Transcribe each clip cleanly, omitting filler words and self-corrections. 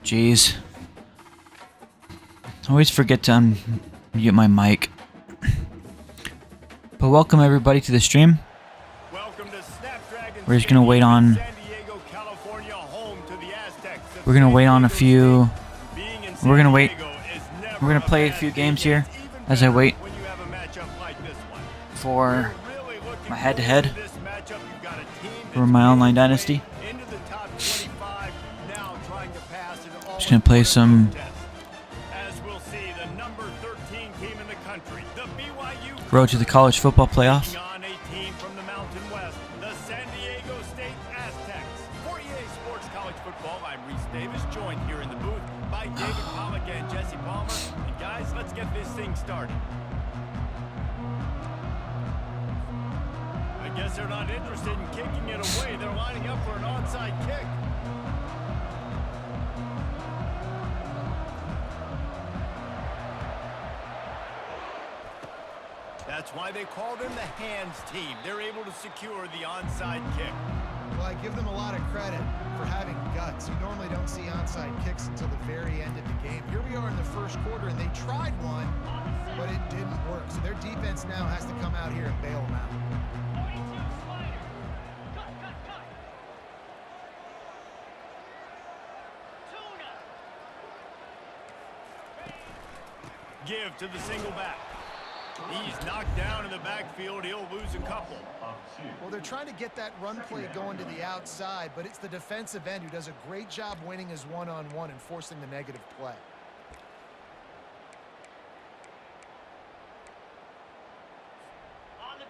Jeez. I always forget to unmute my mic. But welcome everybody to the stream. We're just gonna wait on. We're gonna wait on a few. We're gonna wait. We're gonna play a few games here as I wait for my head-to-head for my online Dynasty. Just gonna play some Road to the College Football Playoff. I guess they're not interested in kicking it away. They're lining up for an onside kick. That's why they call them the hands team. They're able to secure the onside kick. Well, I give them a lot of credit for having guts. You normally don't see onside kicks until the very end of the game. Here we are in the first quarter, and they tried one, but it didn't work. So their defense now has to come out here and bail them out. Give to the single back. He's knocked down in the backfield. He'll lose a couple. Well, they're trying to get that run play going to the outside, but it's the defensive end who does a great job winning his one-on-one and forcing the negative play.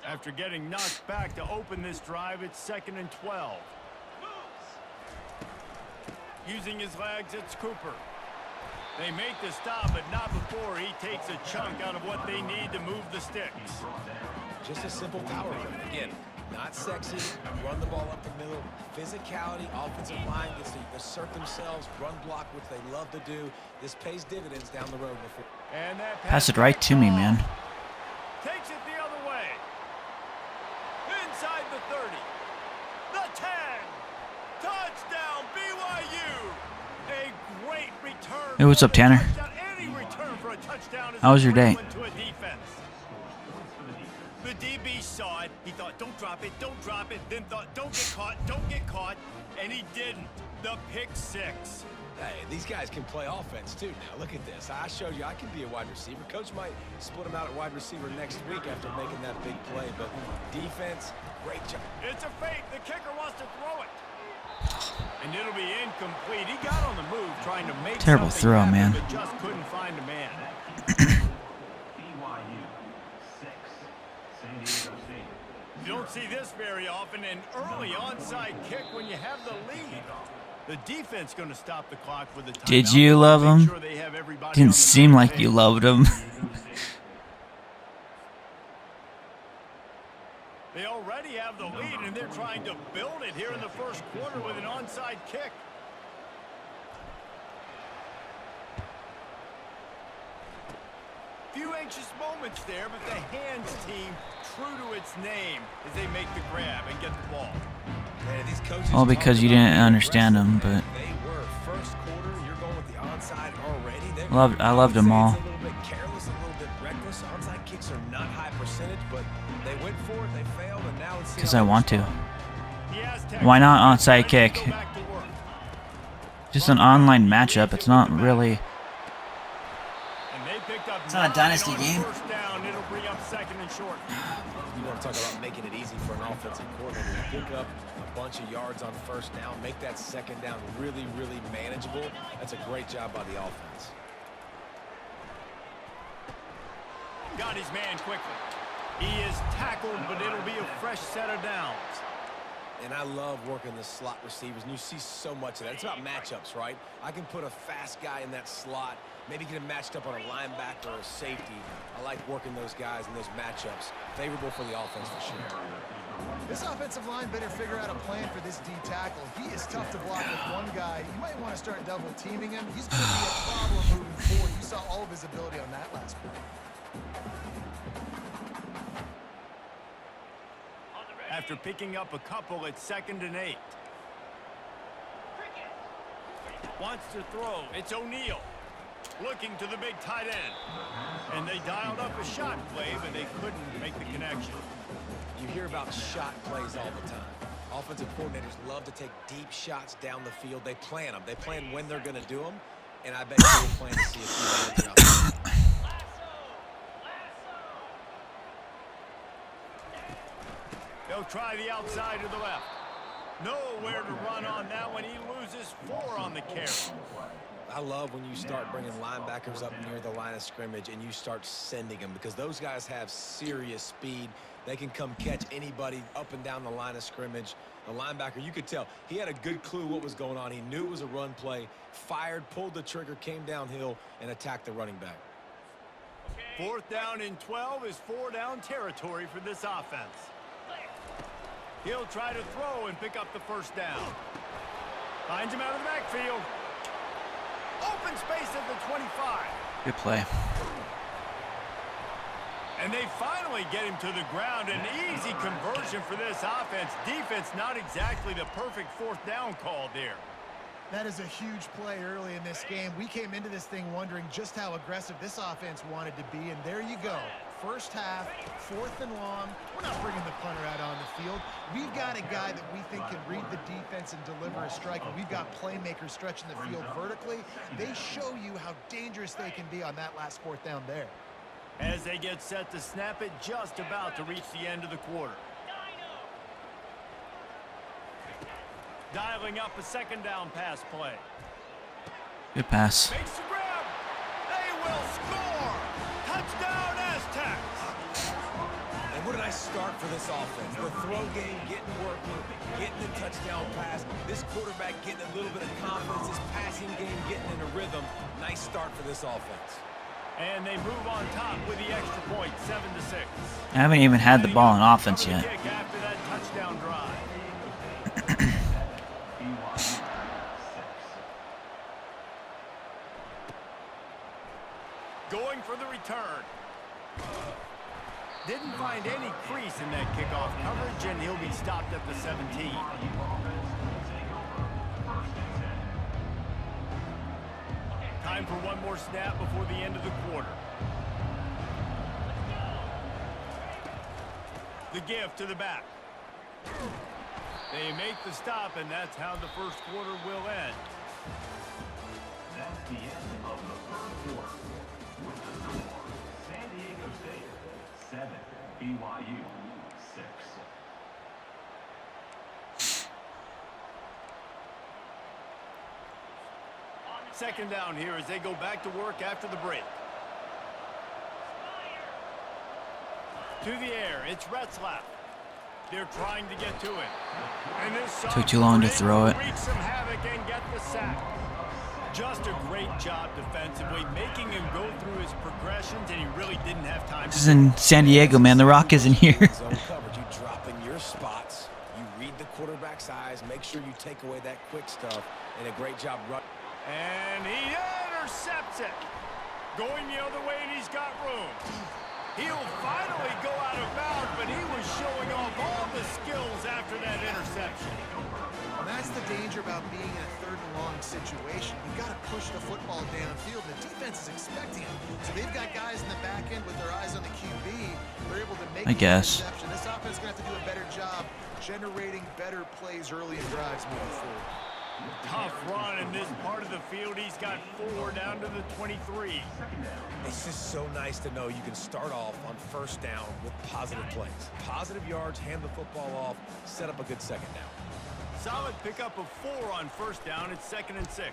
After getting knocked back to open this drive, it's 2nd and 12. Using his legs, it's Cooper. They make the stop, but not before he takes a chunk out of what they need to move the sticks. Just a simple power run. Again, not sexy, run the ball up the middle, physicality, offensive line gets to assert themselves, run block, which they love to do. This pays dividends down the road before. And that Pass it right to me, man. Takes it the other way. Inside the 30. The 10. Touchdown, BYU. A great return. Hey, what's up, Tanner? Any return for a touchdown is How was your day? to a defense. The DB saw it. He thought, don't drop it, then thought, don't get caught, and he didn't. The pick six. Hey, these guys can play offense too now. Look at this. I showed you I can be a wide receiver. Coach might split him out at wide receiver next week after making that big play, but defense, great job. It's a fake. The kicker wants to throw it. And it'll be incomplete. He got on the move trying to make terrible throw, happen, man. but just couldn't find a man. You don't see this very often, an early onside kick when you have the lead. The defense going to stop the clock with a timeout. Did you love him? Sure they have everybody Didn't seem like you loved him. They already have the lead, and they're trying to build it here in the first quarter with an onside kick. Few anxious moments there, but the hands team true to its name as they make the grab and get the ball. Man, these coaches All because you didn't understand them, but they were first quarter. You're going with the onside already. I loved them all. A little bit careless, a little bit reckless. Onside kicks are not high percentage, but they went for it, they failed, and now it's because I want to. Why not onside kick? Just an online matchup. It's not really not a Dynasty game. First down, it'll bring up second and short. You want to talk about making it easy for an offensive coordinator. You pick up a bunch of yards on first down, make that second down really, really manageable. That's a great job by the offense. Got his man quickly. He is tackled, but it'll be a fresh set of downs. And I love working the slot receivers, and you see so much of that. It's about matchups, right? I can put a fast guy in that slot, maybe get him matched up on a linebacker or a safety. I like working those guys in those matchups. Favorable for the offense for sure. This offensive line better figure out a plan for this D tackle. He is tough to block with one guy. You might want to start double teaming him. He's going to be a problem moving forward. You saw all of his ability on that last play. After picking up a couple at 2nd and 8. Wants to throw. It's O'Neal. Looking to the big tight end. And they dialed up a shot play, but they couldn't make the connection. You hear about shot plays all the time. Offensive coordinators love to take deep shots down the field. They plan them. They plan when they're going to do them. And I bet you will plan to see a few minutes out. They'll try the outside to the left. Nowhere to run on that one. He loses 4 on the carry. I love when you start bringing linebackers up near the line of scrimmage and you start sending them, because those guys have serious speed. They can come catch anybody up and down the line of scrimmage. The linebacker, you could tell, he had a good clue what was going on. He knew it was a run play, fired, pulled the trigger, came downhill, and attacked the running back. 4th down and 12 is 4-down territory for this offense. He'll try to throw and pick up the first down. Finds him out of the backfield. Open space at the 25. Good play. And they finally get him to the ground. An easy conversion for this offense. Defense not exactly the perfect 4th down call there. That is a huge play early in this game. We came into this thing wondering just how aggressive this offense wanted to be, and there you go. First half, 4th and long. We're not bringing the punter out on the field. We've got a guy that we think can read the defense and deliver a strike, and we've got playmakers stretching the field vertically. They show you how dangerous they can be on that last 4th down there. As they get set to snap it, just about to reach the end of the quarter. Dialing up a 2nd down pass play. Good pass. Makes the grab. They will score. Touchdown Aztecs. And what a nice start for this offense. The throw game getting working, getting the touchdown pass. This quarterback getting a little bit of confidence. This passing game getting in a rhythm. Nice start for this offense. And they move on top with the extra point, 7-6. I haven't even had the ball in offense yet. After that touchdown drive. Going for the return. Didn't find any crease in that kickoff coverage, and he'll be stopped at the 17. Time for one more snap before the end of the quarter. The give to the back. They make the stop, and that's how the first quarter will end. That's the end of the first quarter. With the score, San Diego State 7, BYU 6. 2nd down here as they go back to work after the break. To the air, it's Retzlaff. They're trying to get to it. And this Took too long to throw it. Wreak some havoc and get the sack. Just a great job defensively, making him go through his progressions, and he really didn't have time. This is in San Diego, man. The Rock isn't here. Zone coverage, you drop in your spots. You read the quarterback's eyes. Make sure you take away that quick stuff. And a great job running. And he intercepts it. Going the other way, and he's got room. He'll finally go out of bounds, but he was showing off all the skills after that interception. And that's the danger about being in a 3rd and long situation. You've got to push the football downfield. The defense is expecting it. So they've got guys in the back end with their eyes on the QB. They're able to make I guess. the interception. This offense is going to have to do a better job generating better plays early in drives moving forward. Tough run in this part of the field. He's got 4 down to the 23. It's just so nice to know you can start off on first down with positive plays. Positive yards, hand the football off, set up a good second down. Solid pickup of 4 on first down. It's 2nd and 6.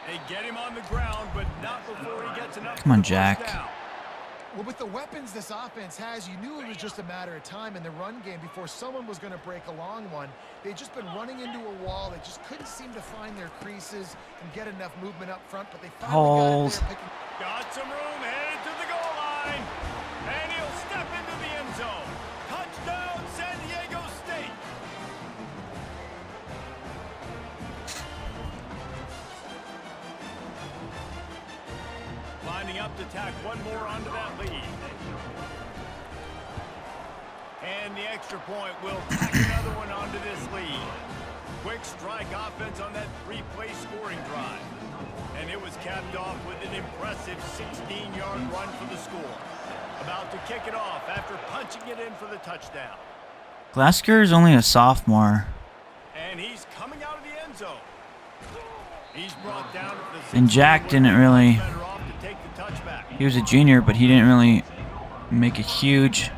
They get him on the ground, but not before he gets enough. Come on, Jack. Well, with the weapons this offense has, you knew it was just a matter of time in the run game before someone was going to break a long one. They'd just been running into a wall. They just couldn't seem to find their creases and get enough movement up front, but they finally got it there. Got some room, headed to the goal line, and he'll step into the end zone. Touchdown, San Diego State. Lining up to tack one more onto that lead. And the extra point will tack another one onto this lead. Quick strike offense on that 3-play scoring drive. And it was capped off with an impressive 16-yard run for the score. About to kick it off after punching it in for the touchdown. Glasgow is only a sophomore. And he's coming out of the end zone. He's brought down at the And Jack didn't really... better off to take the touchback. He was a junior, but he didn't really make a huge...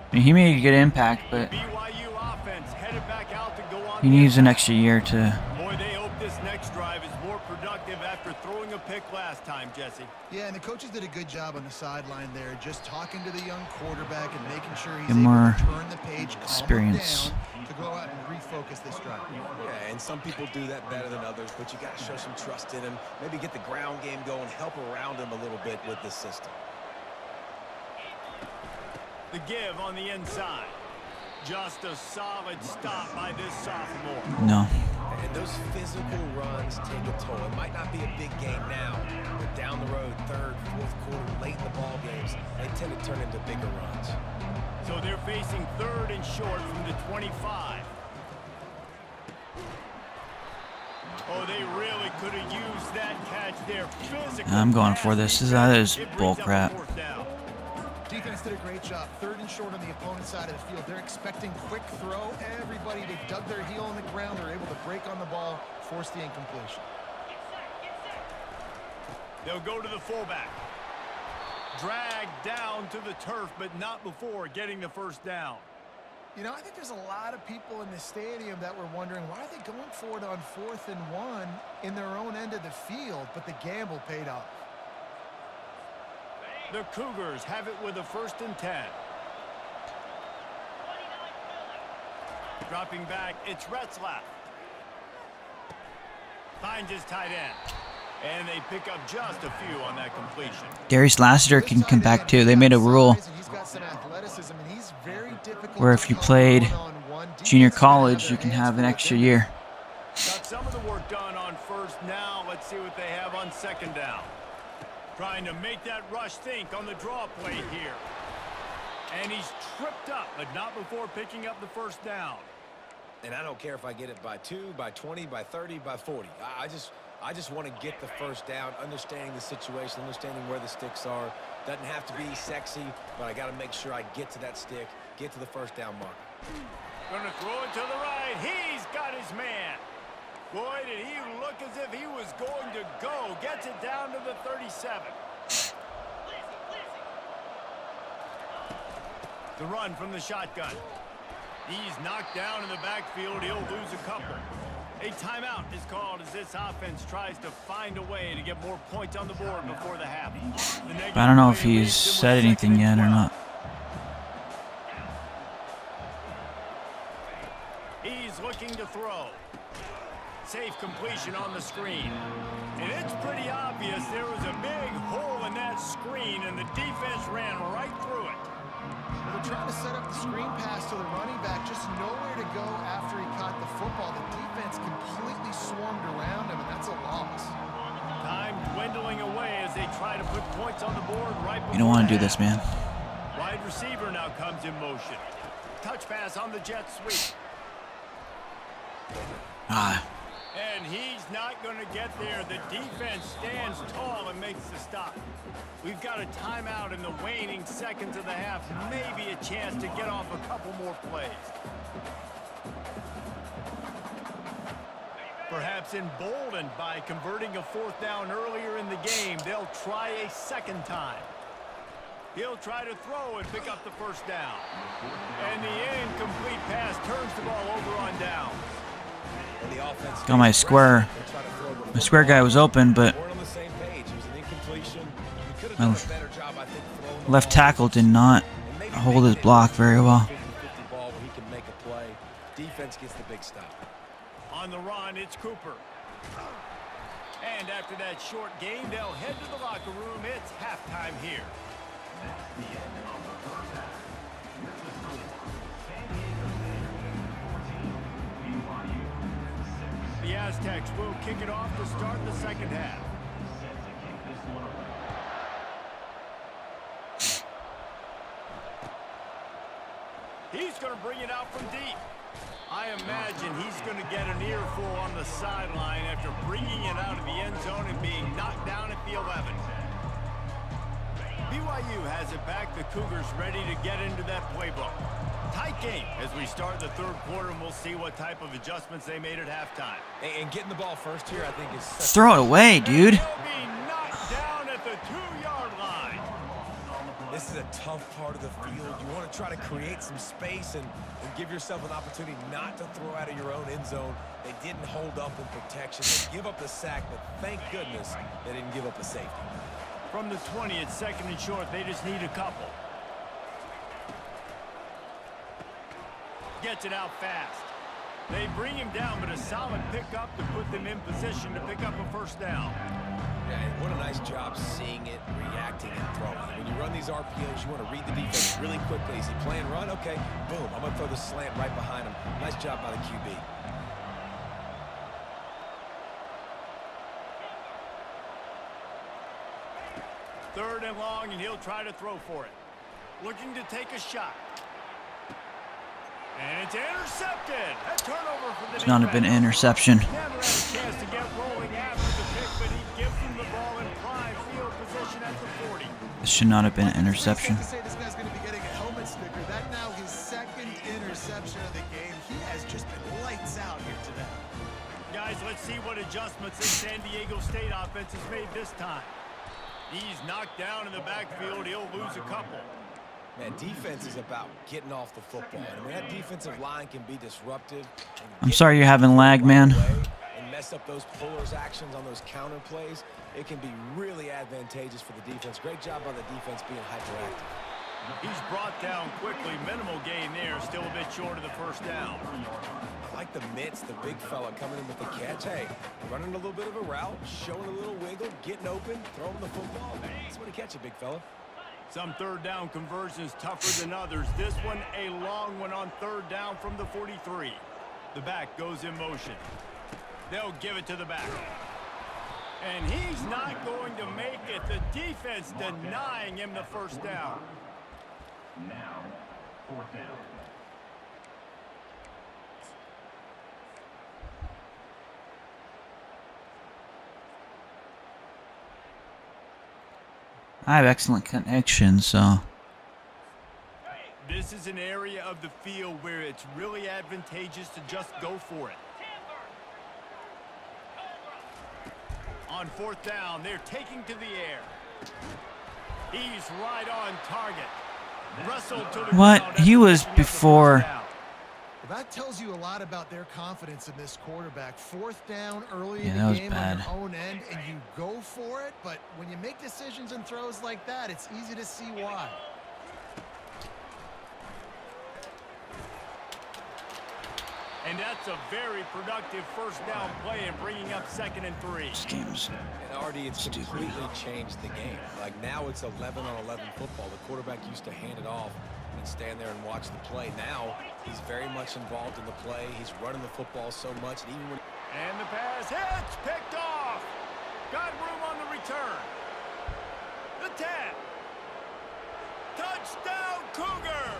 I mean, he made a good impact, but BYU offense headed back out to go on. he needs an extra year to... Boy, they hope this next drive is more productive after throwing a pick last time, Jesse. Yeah, and the coaches did a good job on the sideline there, just talking to the young quarterback and making sure he's Get able more to turn the page, calm him experience. down to go out and refocus this drive. Yeah, and some people do that better than others, but you got to show some trust in him. Maybe get the ground game going, help around him a little bit with this system. The give on the inside. Just a solid stop by this sophomore. No. And those physical runs take a toll. It might not be a big game now, but down the road, 3rd, 4th quarter, late in the ball games, they tend to turn into bigger runs. So they're facing 3rd and short from the 25. Oh, they really could have used that catch there. Physical I'm going for this. That is It brings bull up crap. 4th down. Defense did a great job. 3rd and short on the opponent's side of the field. They're expecting quick throw. Everybody, they dug their heel on the ground. They're able to break on the ball, force the incompletion. They'll go to the fullback. Dragged down to the turf, but not before getting the 1st down. You know, I think there's a lot of people in the stadium that were wondering, why are they going for it on 4th and 1 in their own end of the field? But the gamble paid off. The Cougars have it with a 1st and 10. Dropping back, it's Retzlaff. Finds his tight end. And they pick up just a few on that completion. Darius Lassiter can come back too. They made a rule where if you played junior college, you can have an extra year. Got some of the work done on 1st. Now let's see what they have on 2nd down. Trying to make that rush think on the draw play here. And he's tripped up, but not before picking up the 1st down. And I don't care if I get it by 2, by 20, by 30, by 40. I just want to get the 1st down, understanding the situation, understanding where the sticks are. Doesn't have to be sexy, but I got to make sure I get to that stick, get to the 1st down mark. Gonna throw it to the right. He's got his man. Boy, did he look as if he was going to go. Gets it down to the 37. The run from the shotgun. He's knocked down in the backfield. He'll lose a couple. A timeout is called as this offense tries to find a way to get more points on the board before the half. But I don't know if he's said anything yet or not. He's looking to throw. Safe completion on the screen. And it's pretty obvious there was a big hole in that screen, and the defense ran right through it. They're trying to set up the screen pass to the running back, just nowhere to go after he caught the football. The defense completely swarmed around him, and that's a loss. Time dwindling away as they try to put points on the board right before You don't want to do half. this, man. Wide receiver now comes in motion. Touch pass on the jet sweep. And he's not going to get there. The defense stands tall and makes the stop. We've got a timeout in the waning seconds of the half. Maybe a chance to get off a couple more plays. Perhaps emboldened by converting a 4th down earlier in the game, they'll try a second time. He'll try to throw and pick up the 1st down. And the incomplete pass turns the ball over on downs. And the offense Got my square. My square guy was open, but my left tackle did not hold his block very well. Defense gets the big stop. On the run, it's Cooper. And after that short game, they'll head to the locker room. It's halftime here. That's the end of the first half. With the score, San Diego State 14, BYU 6. The Aztecs will kick it off to start the second half. Set to kick this one away. He's going to bring it out from deep. I imagine he's going to get an earful on the sideline after bringing it out of the end zone and being knocked down at the 11. BYU has it back. The Cougars ready to get into that playbook. Tight game as we start the 3rd quarter, and we'll see what type of adjustments they made at halftime. And getting the ball first here, I think, is such Throw it away, dude. And he'll be knocked down at the 2-yard line. This is a tough part of the field. You want to try to create some space and give yourself an opportunity not to throw out of your own end zone. They didn't hold up in protection. They give up the sack, but thank goodness they didn't give up a safety. From the 20, it's 2nd and short. They just need a couple. Gets it out fast. They bring him down, but a solid pickup to put them in position to pick up a 1st down. Yeah, and what a nice job seeing it, reacting, and throwing. When you run these RPOs, you want to read the defense really quickly. Is he playing run? Okay, boom. I'm going to throw the slant right behind him. Nice job by the QB. Third and long, and he'll try to throw for it. Looking to take a shot. And it's intercepted. A turnover for the It's not been an interception. Never had a chance to get rolling after the pick, but he gives them the ball in prime field position at the 40. This should not have been an interception. It's safe to say this guy's going to be getting a helmet sticker. That now his 2nd interception of the game. He has just been lights out here today. Guys, let's see what adjustments this San Diego State offense has made this time. He's knocked down in the backfield. He'll lose a couple. Man, defense is about getting off the football. And when that defensive line can be disruptive. I'm sorry you're having lag, man. And mess up those pullers actions on those counter plays, it can be really advantageous for the defense. Great job by the defense being hyperactive. He's brought down quickly. Minimal gain there. Still a bit short of the 1st down. I like the mitts, the big fella coming in with the catch. Hey, running a little bit of a route, showing a little wiggle, getting open, throwing the football. That's what he catch it, big fella. Some 3rd down conversions tougher than others. This one a long one on 3rd down from the 43. The back goes in motion. They'll give it to the back. And he's not going to make it. The defense denying him the 1st down. Now, 4th down. I have excellent connection, so This is an area of the field where it's really advantageous to just go for it. On 4th down, they're taking to the air. He's right on target. Wrestled to the what? ground He after was picking up the before. 1st down. Well, that tells you a lot about their confidence in this quarterback. 4th down early Yeah, in that the was game bad. on your own end, and you go for it. But when you make decisions and throws like that, it's easy to see why. And that's a very productive 1st down play and bringing up 2nd and 3. This game's And already it's completely changed the game. Like now it's 11 on 11 football. The quarterback used to hand it off and stand there and watch the play. Now he's very much involved in the play. He's running the football so much. And even when And the pass hits, picked off. Got room on the return. The tap. Touchdown Cougar.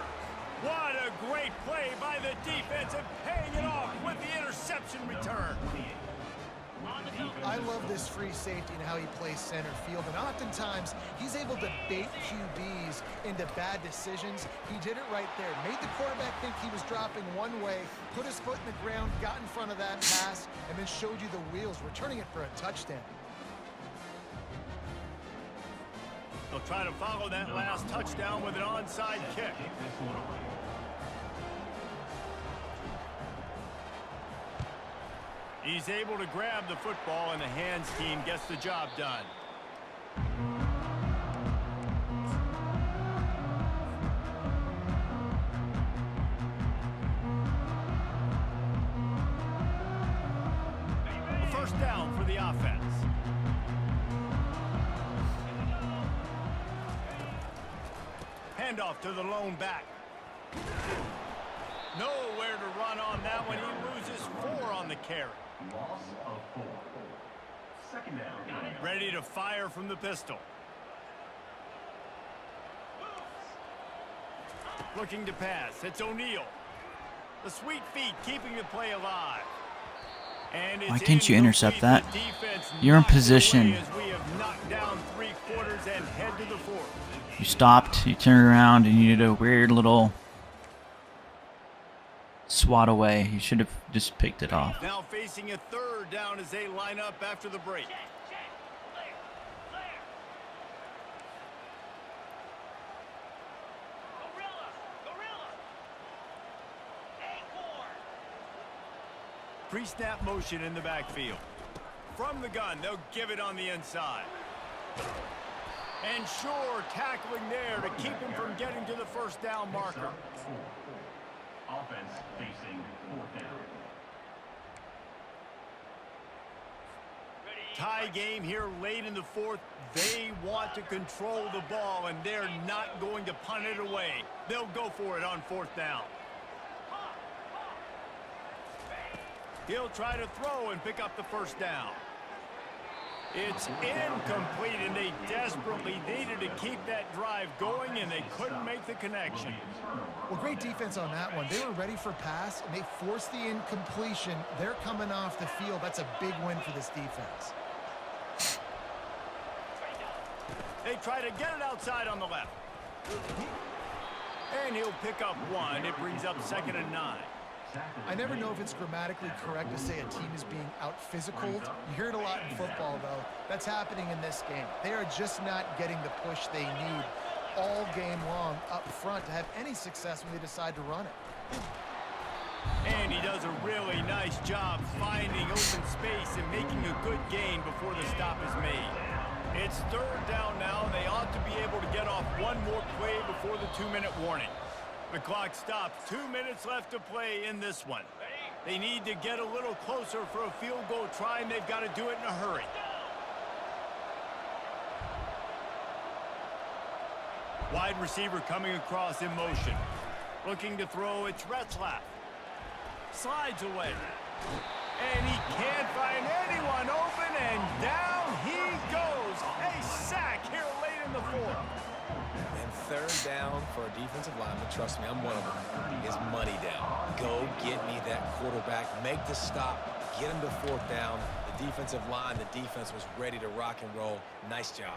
What a great play by the defense and paying it off with the interception return. I love this free safety and how he plays center field, and oftentimes he's able to bait QBs into bad decisions. He did it right there. Made the quarterback think he was dropping one way, put his foot in the ground, got in front of that pass, and then showed you the wheels, returning it for a touchdown. They'll try to follow that last touchdown with an onside kick. He's able to grab the football, and the hands team gets the job done. A first down for the offense. Handoff to the lone back. Nowhere to run on that one. He loses 4 on the carry. Loss of 4. Second down. Ready to fire from the pistol. Looking to pass. It's O'Neal. The sweet feet keeping the play alive. And it's Why can't you intercept that? You're in position. As we have knocked down 3 quarters and head to the 4th. You stopped, you turned around, and you did a weird little swat away. You should have just picked it off. Now facing a 3rd down as they line up after the break. Pre-snap motion in the backfield. From the gun, they'll give it on the inside. And sure, tackling there to keep him from getting to the first down marker. Offense facing 4th down. Tie game here late in the 4th. They want to control the ball, and they're not going to punt it away. They'll go for it on 4th down. He'll try to throw and pick up the first down. It's incomplete, and they desperately needed to keep that drive going, and they couldn't make the connection. Well, great defense on that one. They were ready for pass, and they forced the incompletion. They're coming off the field. That's a big win for this defense. They try to get it outside on the left. And he'll pick up 1. It brings up 2nd and 9. I never know if it's grammatically correct to say a team is being out-physicaled. You hear it a lot in football, though. That's happening in this game. They are just not getting the push they need all game long up front to have any success when they decide to run it. And he does a really nice job finding open space and making a good gain before the stop is made. It's 3rd down now, and they ought to be able to get off one more play before the 2-minute warning. The clock stops. 2 minutes left to play in this one. They need to get a little closer for a field goal try, and they've got to do it in a hurry. Wide receiver coming across in motion. Looking to throw, it's Retzlaff. Slides away. And he can't find anyone open, and down he goes. A sack here late in the 4th. And 3rd down for a defensive lineman, trust me, I'm one of them, is money down. Go get me that quarterback, make the stop, get him to 4th down. The defensive line, the defense was ready to rock and roll. Nice job.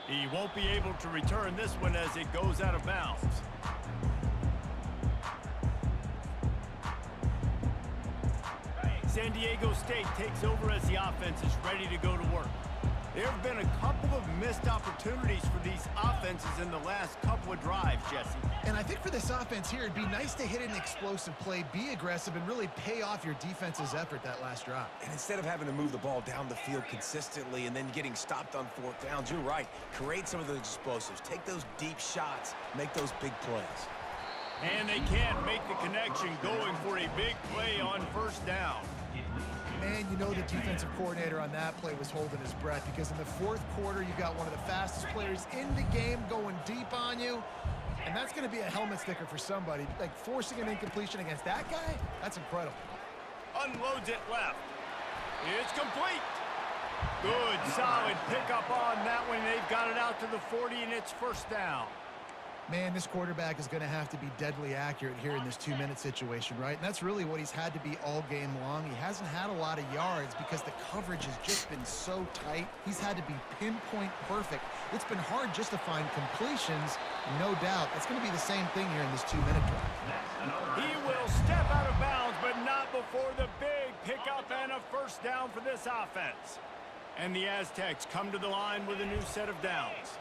He won't be able to return this one as it goes out of bounds. San Diego State takes over as the offense is ready to go to work. There have been a couple of missed opportunities for these offenses in the last couple of drives, Jesse. And I think for this offense here, it'd be nice to hit an explosive play, be aggressive, and really pay off your defense's effort that last drive. And instead of having to move the ball down the field consistently and then getting stopped on 4th downs, you're right. Create some of those explosives. Take those deep shots. Make those big plays. And they can't make the connection going for a big play on 1st down. Man, you know the defensive coordinator on that play was holding his breath, because in the 4th quarter, you got one of the fastest players in the game going deep on you, and that's going to be a helmet sticker for somebody. Like, forcing an incompletion against that guy, that's incredible. Unloads it left. It's complete. Good, solid pickup on that one. They've got it out to the 40, and it's 1st down. Man, this quarterback is going to have to be deadly accurate here in this 2-minute situation, right? And that's really what he's had to be all game long. He hasn't had a lot of yards because the coverage has just been so tight. He's had to be pinpoint perfect. It's been hard just to find completions, no doubt. That's going to be the same thing here in this 2-minute drive. He will step out of bounds, but not before the big pickup and a first down for this offense. And the Aztecs come to the line with a new set of downs.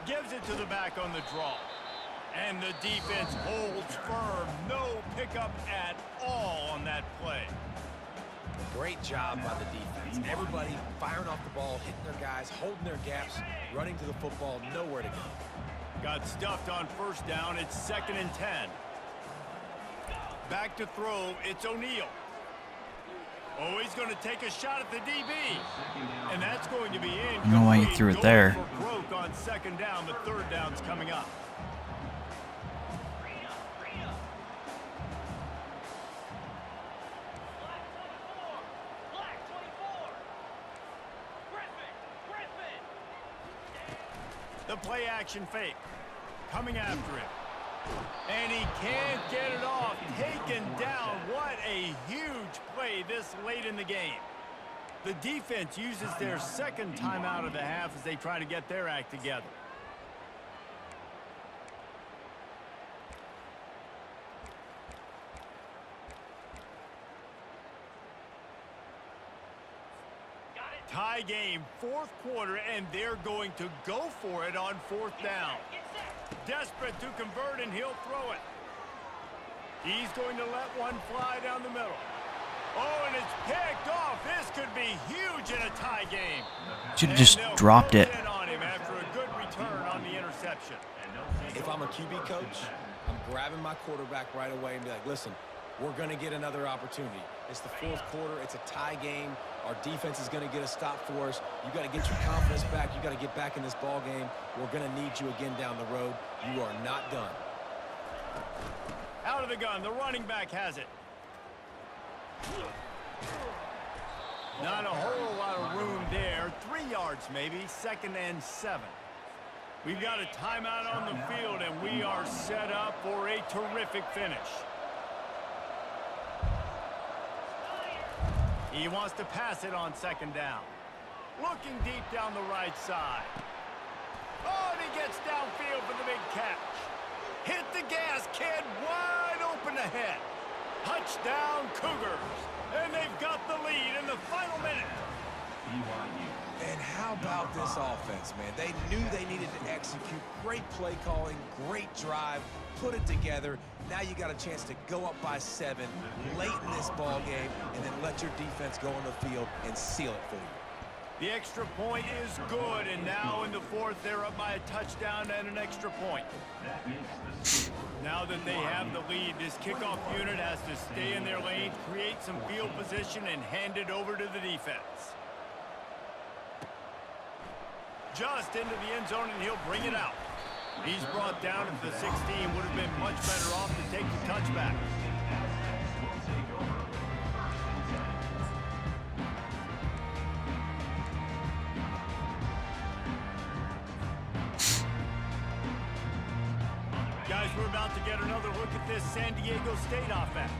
Gives it to the back on the draw. And the defense holds firm. No pickup at all on that play. Great job by the defense. Everybody firing off the ball, hitting their guys, holding their gaps, running to the football, nowhere to go. Got stuffed on first down. It's 2nd and 10. Back to throw. It's O'Neal. Oh, he's going to take a shot at the DB. And that's going to be in. I don't know why he threw it there. Broke on 2nd down. The 3rd down's coming up. The play action fake. Coming after him. And he can't get it off. Taken down. What a huge play this late in the game. The defense uses their 2nd timeout of the half as they try to get their act together. Tie game, 4th quarter, and they're going to go for it on 4th down. Desperate to convert, and he'll throw it. He's going to let one fly down the middle. Oh, and it's picked off. This could be huge in a tie game. Should have just dropped it. On him after a good return on the interception. If I'm a QB coach, I'm grabbing my quarterback right away and be like, listen, we're going to get another opportunity. It's the 4th quarter. It's a tie game. Our defense is going to get a stop for us. You got to get your confidence back. You got to get back in this ball game. We're going to need you again down the road. You are not done. Out of the gun. The running back has it. Not a whole lot of room there. 3 yards maybe. 2nd and 7. We've got a timeout on the field, and we are set up for a terrific finish. He wants to pass it on 2nd down. Looking deep down the right side. Oh, and he gets downfield for the big catch. Hit the gas, kid. Wide open ahead. Touchdown, Cougars. And they've got the lead in the final minute. And how about this offense, man? They knew they needed to execute. Great play calling, great drive, put it together. Now you got a chance to go up by 7 late in this ball game and then let your defense go on the field and seal it for you. The extra point is good, and now in the 4th, they're up by a touchdown and an extra point. Now that they have the lead, this kickoff unit has to stay in their lane, create some field position, and hand it over to the defense. Just into the end zone, and he'll bring it out. He's brought down at the 16. Would have been much better off to take the touchback. Guys, we're about to get another look at this San Diego State offense.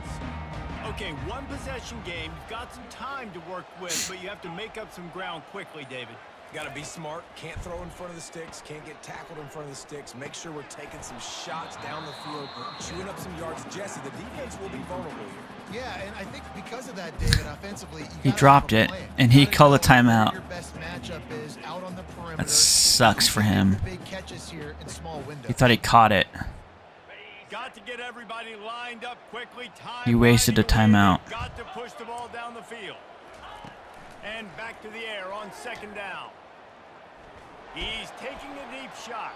Okay, 1 possession game. You've got some time to work with, but you have to make up some ground quickly, David. Got to be smart. Can't throw in front of the sticks. Can't get tackled in front of the sticks. Make sure we're taking some shots down the field, chewing up some yards. Jesse, the defense will be vulnerable here. Yeah, and I think because of that, David, offensively, He dropped it, and he called a timeout. Your best matchup is out on the perimeter. That sucks for him. Big catches here in small windows. He thought he caught it. Got to get everybody lined up quickly. Time He wasted a timeout. Got to push the ball down the field. And back to the air on 2nd down. He's taking a deep shot.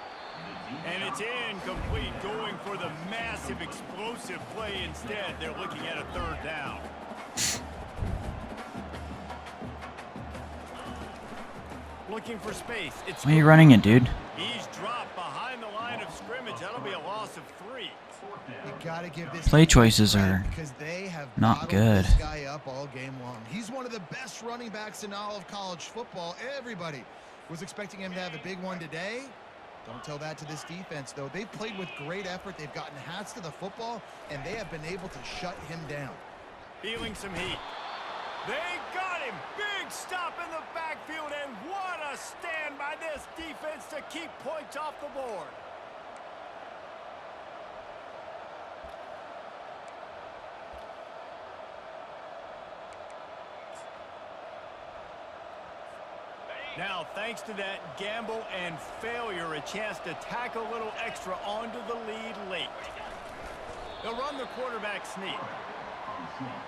And it's incomplete, going for the massive explosive play instead. They're looking at a 3rd down. Looking for space. It's Why are you running it, dude? He's dropped behind the line of scrimmage. That'll be a loss of 3. You got to give this Play choices are because they have Not Bottled good. This guy up all game long. He's one of the best running backs in all of college football. Everybody was expecting him to have a big one today. Don't tell that to this defense, though. They've played with great effort. They've gotten hats to the football, and they have been able to shut him down. Feeling some heat. They got him. Big stop in the backfield, and what a stand by this defense to keep points off the board. Now, thanks to that gamble and failure, a chance to tack a little extra onto the lead late. They'll run the quarterback sneak. On snap.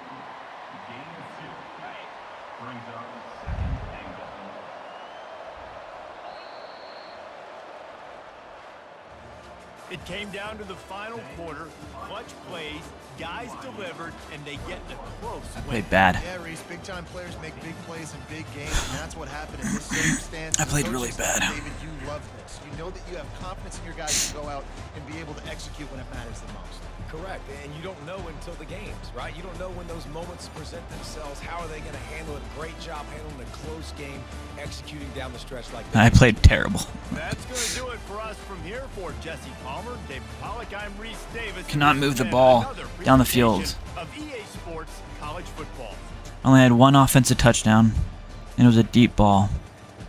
Gain of 2. Brings up second and goal. It came down to the final quarter. Clutch plays, guys delivered, and they get the close win. Played bad. Yeah, Reese, big-time players make big plays in big games, and that's what happened in this circumstance. I played The really coaching staff, bad. David, you love this. You know that you have confidence in your guys to go out and be able to execute when it matters the most. Correct, and you don't know until the games, right? You don't know when those moments present themselves. How are they going to handle it? Great job handling a close game, executing down the stretch like that. I played terrible. That's going to do it for us from here. For Jesse Palmer, Dave Pollock, I'm Reese Davis. Cannot This move has the been ball another down the presentation field. Of EA Sports College Football. Only had one offensive touchdown, and it was a deep ball.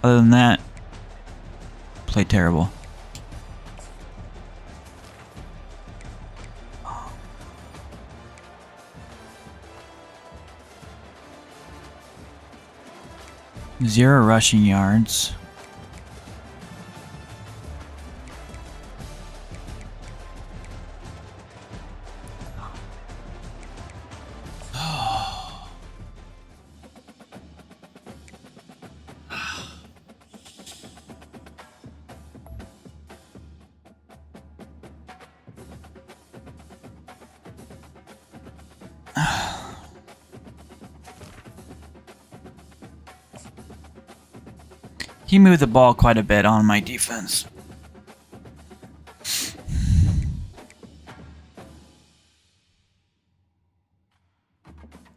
Other than that, played terrible. Zero rushing yards. He moved the ball quite a bit on my defense.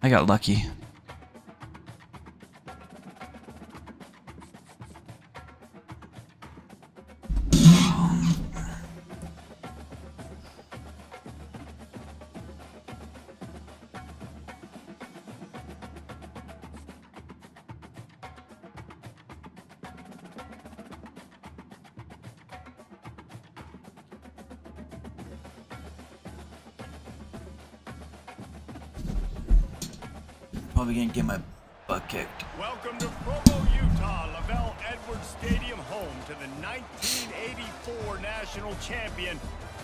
I got lucky. Probably gonna get my butt kicked. Welcome to Provo, Utah, Lavelle Edwards Stadium, home to the 1984 national champion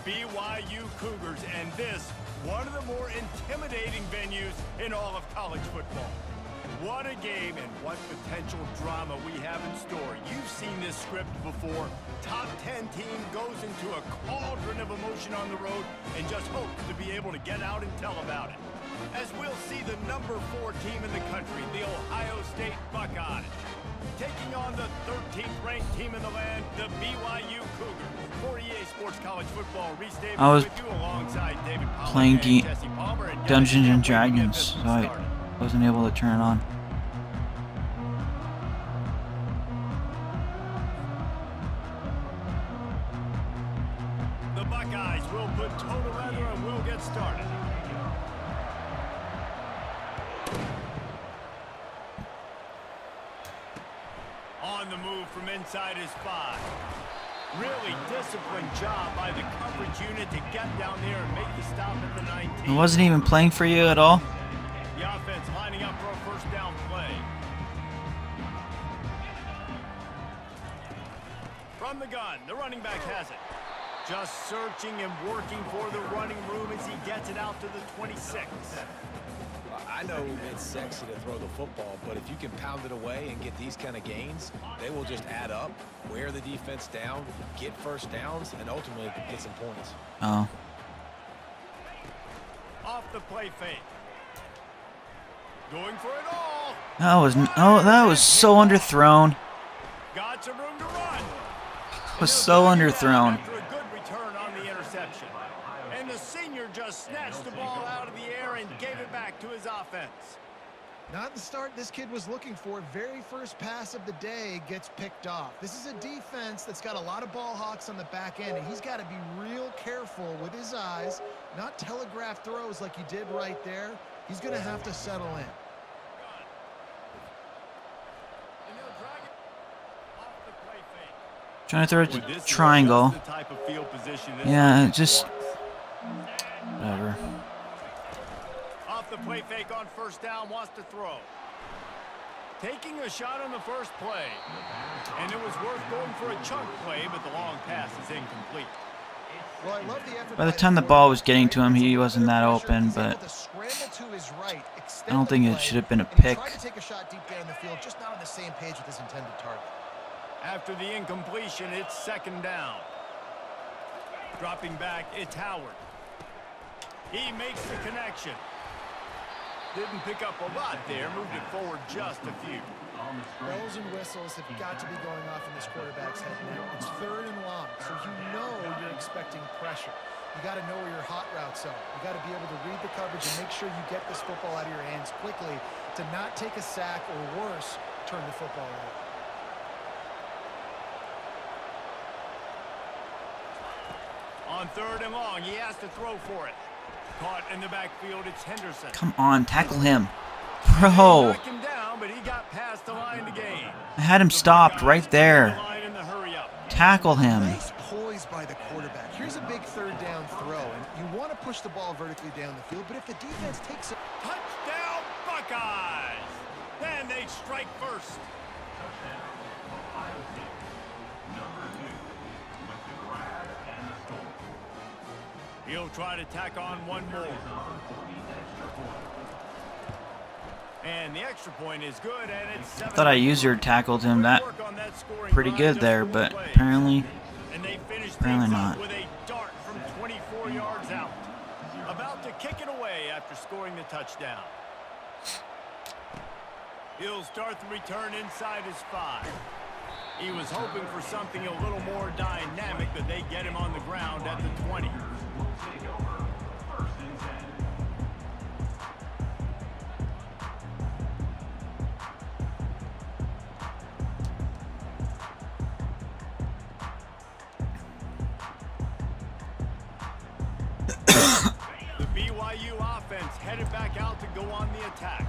BYU Cougars, and this, one of the more intimidating venues in all of college football. What a game and what potential drama we have in store. You've seen this script before. Top 10 team goes into a cauldron of emotion on the road and just hopes to be able to get out and tell about it. As we'll see the number 4 team in the country, the Ohio State Buckeyes, taking on the 13th ranked team in the land, the BYU Cougars. For EA Sports College Football, Reese Davis I was with you alongside David Pollock playing and Jesse Palmer. And guys, Dungeons can't and wait to get Dragons, this so one I started. wasn't able to turn it on. The Buckeyes will put total leather and we'll get started. On the move from inside his 5. Really disciplined job by the coverage unit to get down there and make the stop at the 19. I wasn't even playing for you at all. The offense lining up for a first down play. From the gun, the running back has it. Just searching and working for the running room as he gets it out to the 26. I know it's sexy to throw the football, but if you can pound it away and get these kind of gains, they will just add up, wear the defense down, get first downs, and ultimately get some points. Oh. Off the play fake. Going for it all. That was so underthrown. Got some room to run. Was so underthrown. After a good return on the interception. And the senior just snatched the ball out of the air and gave it back to his Not the start this kid was looking for. Very first pass of the day gets picked off. This is a defense that's got a lot of ball hawks on the back end, and he's got to be real careful with his eyes, not telegraph throws like he did right there. He's going to have to settle in. Trying to throw it to triangle. Yeah, just whatever. Off the play fake on first down, wants to throw. Taking a shot on the first play. And it was worth going for a chunk play, but the long pass is incomplete. Well, I love the effort By the time the ball was getting to him, he wasn't that open, but I don't think it should have been a pick. Tried to take a shot deep down the field, just not on the same page with his intended target. After the incompletion, it's second down. Dropping back, it's Howard. He makes the connection. Didn't pick up a lot there, moved it forward just a few. Bells and whistles have got to be going off in this quarterback's head now. It's third and long, so you know you're expecting pressure. You got to know where your hot routes are. You got to be able to read the coverage and make sure you get this football out of your hands quickly to not take a sack or worse, turn the football over. On third and long, he has to throw for it. Caught in the backfield, it's Henderson. Come on, tackle him. Bro. Knocked him down, but he got past the line to gain. I had him stopped right there. Tackle him. Nice poise by the quarterback. Here's a big third down throw, and you want to push the ball vertically down the field, but if the defense takes it... Touchdown, Buckeyes! Then they strike first. He'll try to tack on one more. And the extra point is good, and it's 7. I thought I user tackled him that pretty good there, but apparently not. With a dart from 24 yards out. About to kick it away after scoring the touchdown. He'll start the return inside his 5. He was hoping for something a little more dynamic, but they get him on the ground at the 20. The BYU offense headed back out to go on the attack.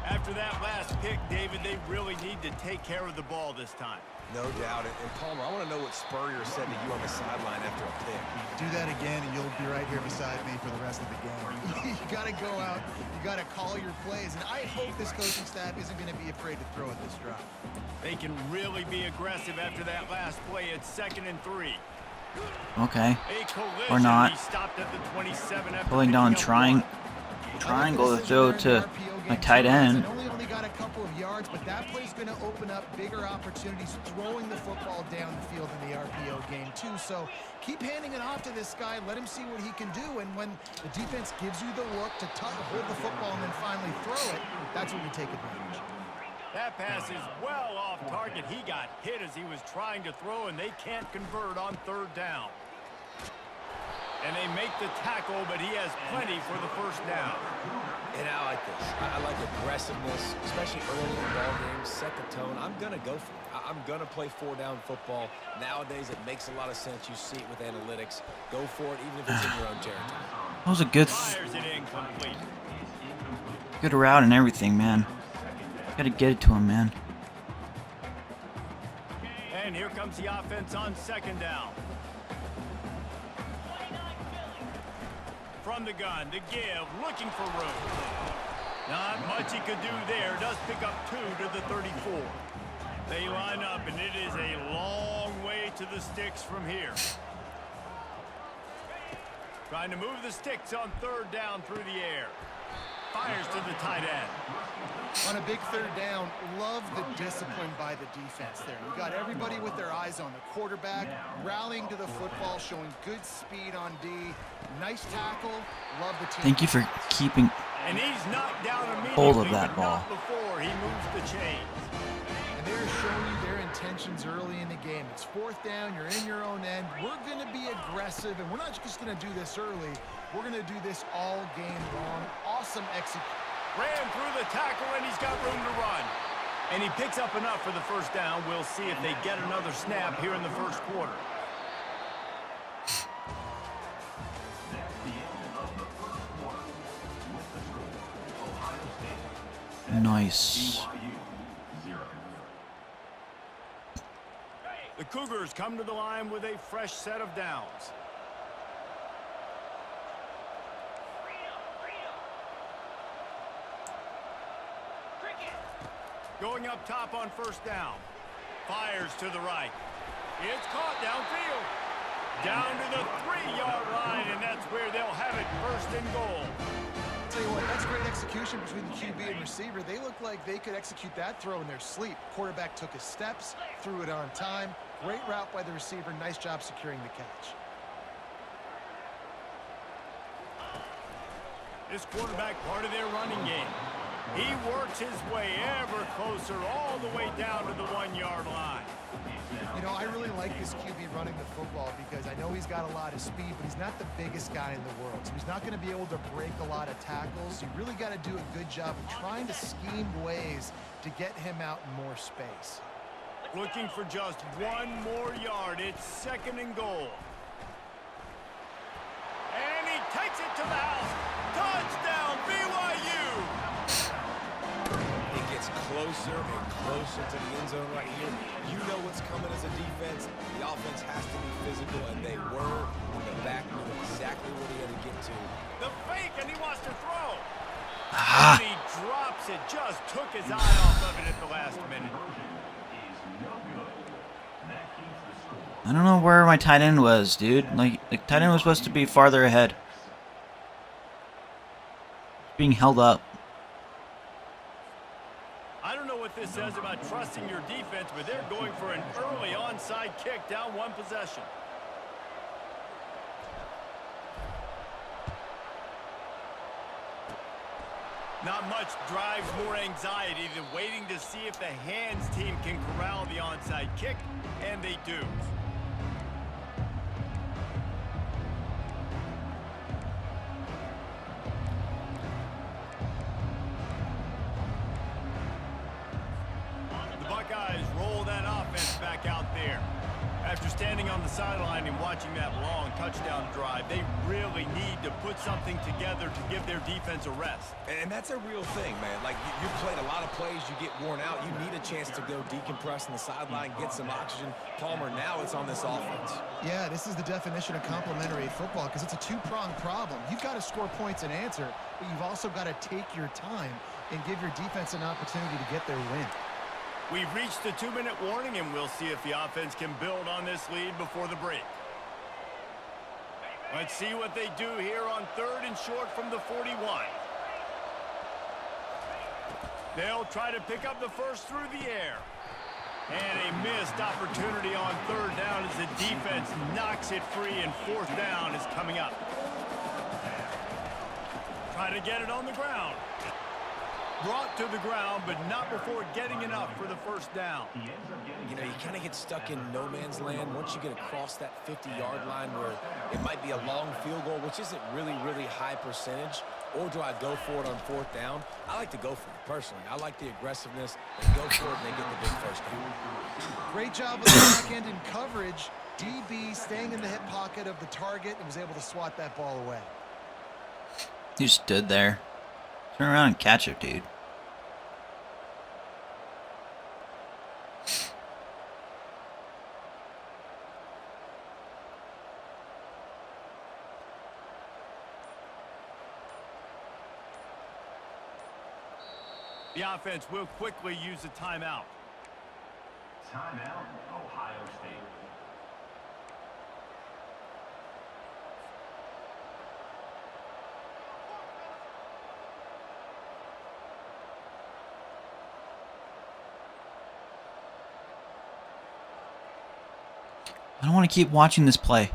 After that last pick, David, they really need to take care of the ball this time. No doubt. And Palmer, I want to know what Spurrier said to you on the sideline after a pick. Do that again, and you'll be right here beside me for the rest of the game. You got to go out. You got to call your plays. And I hope this coaching staff isn't going to be afraid to throw at this drive. They can really be aggressive after that last play. It's 2nd and 3. Okay. Or not. He stopped at the 27 after Pulling down triangle to throw to my tight end. Only got a couple of yards, but that play's going to open up bigger opportunities throwing the football down the field in the RPO game too. So keep handing it off to this guy. Let him see what he can do. And when the defense gives you the look to hold the football and then finally throw it, that's when you take advantage. That pass is well off target. He got hit as he was trying to throw, and they can't convert on third down. And they make the tackle, but he has plenty for the first down. And I like this. I like aggressiveness, especially early in ball games. Set the tone. I'm going to go for it. I'm going to play 4-down football. Nowadays, it makes a lot of sense. You see it with analytics. Go for it, even if it's in your own territory. That was a good route and everything, man. Gotta get it to him, man. And here comes the offense on 2nd down. From the gun, the give, looking for room. Not much he could do there. Does pick up 2 to the 34. They line up, and it is a long way to the sticks from here. Trying to move the sticks on 3rd down through the air. Fires to the tight end. On a big 3rd down, love the discipline by the defense there. You got everybody with their eyes on the quarterback, rallying to the football, showing good speed on D. Nice tackle. Love the team. Thank you for keeping and he's knocked down hold of that ball. Before he moves the chains. And they're showing you their intentions early in the game. It's 4th down. You're in your own end. We're going to be aggressive, and we're not just going to do this early. We're going to do this all game long. Awesome execution. Ran through the tackle, and he's got room to run. And he picks up enough for the first down. We'll see if they get another snap here in the first quarter. That's the end of the first quarter. With the score, Ohio State 7, Nice. BYU 0. The Cougars come to the line with a fresh set of downs. Going up top on first down. Fires to the right. It's caught downfield. Down to the 3-yard line, and that's where they'll have it, first and goal. Tell you what, that's great execution between the QB and receiver. They look like they could execute that throw in their sleep. Quarterback took his steps, threw it on time. Great route by the receiver. Nice job securing the catch. This quarterback part of their running game. He works his way ever closer all the way down to the 1-yard line. You know, I really like this QB running the football because I know he's got a lot of speed, but he's not the biggest guy in the world. So he's not going to be able to break a lot of tackles. You really got to do a good job of trying to scheme ways to get him out in more space. Looking for just 1 more yard. It's second and goal. And he takes it to the house. Touchdown, BYU! It gets closer and closer to the end zone right here. You know what's coming as a defense. The offense has to be physical, and they were. And the back knew exactly where they had to get to. The fake, and he wants to throw. Ah. And he drops it. Just took his eye off of it at the last minute. Is no good. That keeps the score. I don't know where my tight end was, dude. Like, the tight end was supposed to be farther ahead. Being held up. I don't know what this says about trusting your defense, but they're going for an early onside kick down 1 possession. Not much drives more anxiety than waiting to see if the hands team can corral the onside kick, and they do. The Buckeyes roll that offense back out there. After standing on the sideline and watching that long touchdown drive, they really need to put something together to give their defense a rest. And that's a real thing, man. Like, you played a lot of plays, you get worn out. You need a chance to go decompress on the sideline, get some oxygen. Palmer, now it's on this offense. Yeah, this is the definition of complementary football because it's a two-pronged problem. You've got to score points and answer, but you've also got to take your time and give your defense an opportunity to get their win. We've reached the 2-minute warning, and we'll see if the offense can build on this lead before the break. Let's see what they do here on 3rd and short from the 41. They'll try to pick up the first through the air. And a missed opportunity on 3rd down as the defense knocks it free, and 4th down is coming up. Try to get it on the ground. Brought to the ground, but not before getting enough for the first down. You know, you kind of get stuck in no man's land once you get across that 50-yard line where it might be a long field goal, which isn't really high percentage. Or do I go for it on 4th down? I like to go for it, personally. I like the aggressiveness. They go for it, and they get the big first down. Great job with the back end in coverage. DB staying in the hip pocket of the target and was able to swat that ball away. You stood there. Turn around and catch it, dude. The offense will quickly use a timeout. Timeout, Ohio State. I don't want to keep watching this play.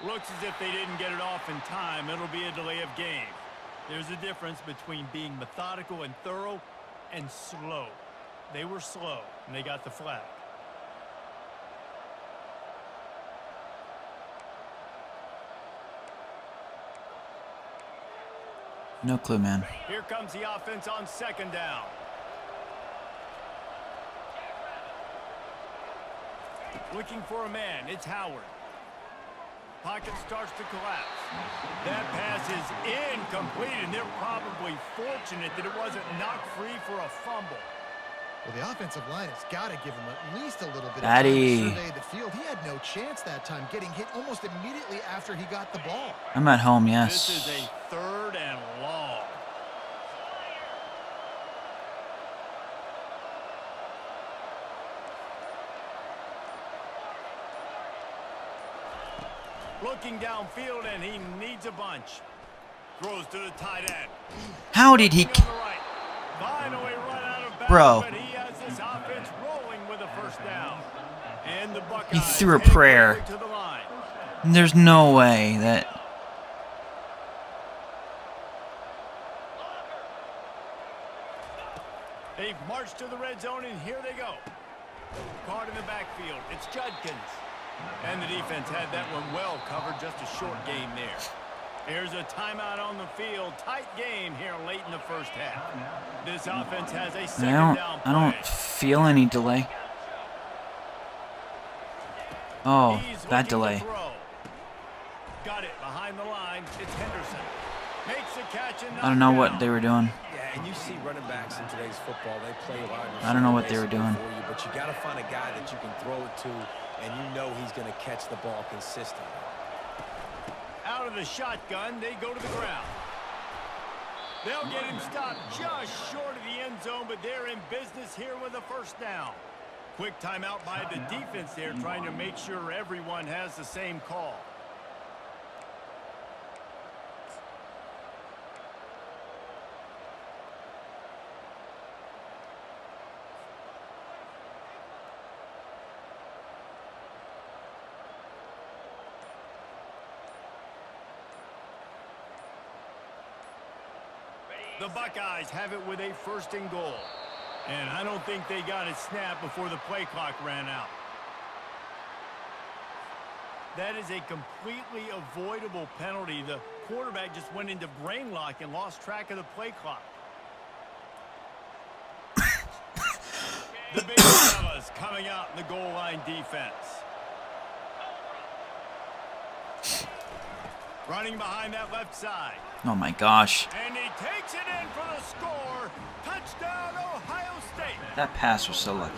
Looks as if they didn't get it off in time. It'll be a delay of game. There's a difference between being methodical and thorough and slow. They were slow, and they got the flag. No clue, man. Here comes the offense on second down. Looking for a man. It's Howard. Pocket starts to collapse. That pass is incomplete, and they're probably fortunate that it wasn't knocked free for a fumble. Well, the offensive line has got to give him at least a little bit of Daddy. time to survey the field. He had no chance that time, getting hit almost immediately after he got the ball. I'm at home, This is yes. a 3rd and long. Looking downfield, and he needs a bunch. Throws to the tight end. How did he... On the right. Finally run out of bounds, Bro. but he has this offense rolling with a first down. And the He Buckeyes threw a take it prayer. to the line. There's no way that... They've marched to the red zone, and here they go. Caught in the backfield. It's Judkins. And the defense had that one well covered. Just a short game there. Here's a timeout on the field. Tight game here late in the first half. This offense has a second down play. I don't feel any delay. Oh, He's that looking to delay. throw. Got it behind the line. It's Henderson. Makes a catch and I don't know knocked what down. they were doing. Yeah, and you see running backs in today's football, they play a lot. I don't know what they were doing. For you, but you got to find a guy that you can throw it to, and you know he's going to catch the ball consistently. Out of the shotgun, they go to the ground. They'll get him stopped just short of the end zone, but they're in business here with a first down. Quick timeout by the defense there, trying to make sure everyone has the same call. The Buckeyes have it with a 1st and goal. And I don't think they got it snapped before the play clock ran out. That is a completely avoidable penalty. The quarterback just went into brain lock and lost track of the play clock. The big fellas coming out in the goal line defense. Running behind that left side. Oh my gosh. And he takes it in for the score. Touchdown, Ohio State. That pass was so lucky.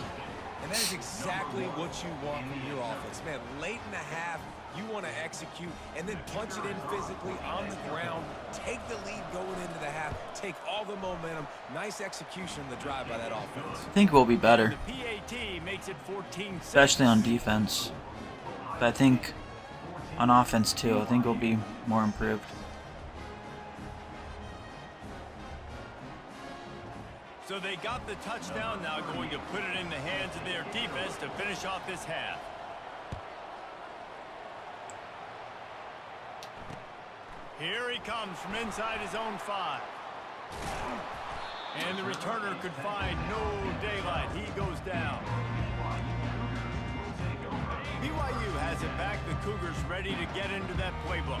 And that is exactly what you want from your offense. Man, late in the half, you want to execute and then punch it in physically on the ground. Take the lead going into the half. Take all the momentum. Nice execution in the drive by that offense. I think we'll be better, The PAT makes it 14-6. especially on defense. But I think on offense too, I think we'll be more improved. So they got the touchdown, now going to put it in the hands of their defense to finish off this half. Here he comes from inside his own 5. And the returner could find no daylight. He goes down. BYU has it back. The Cougars ready to get into that playbook.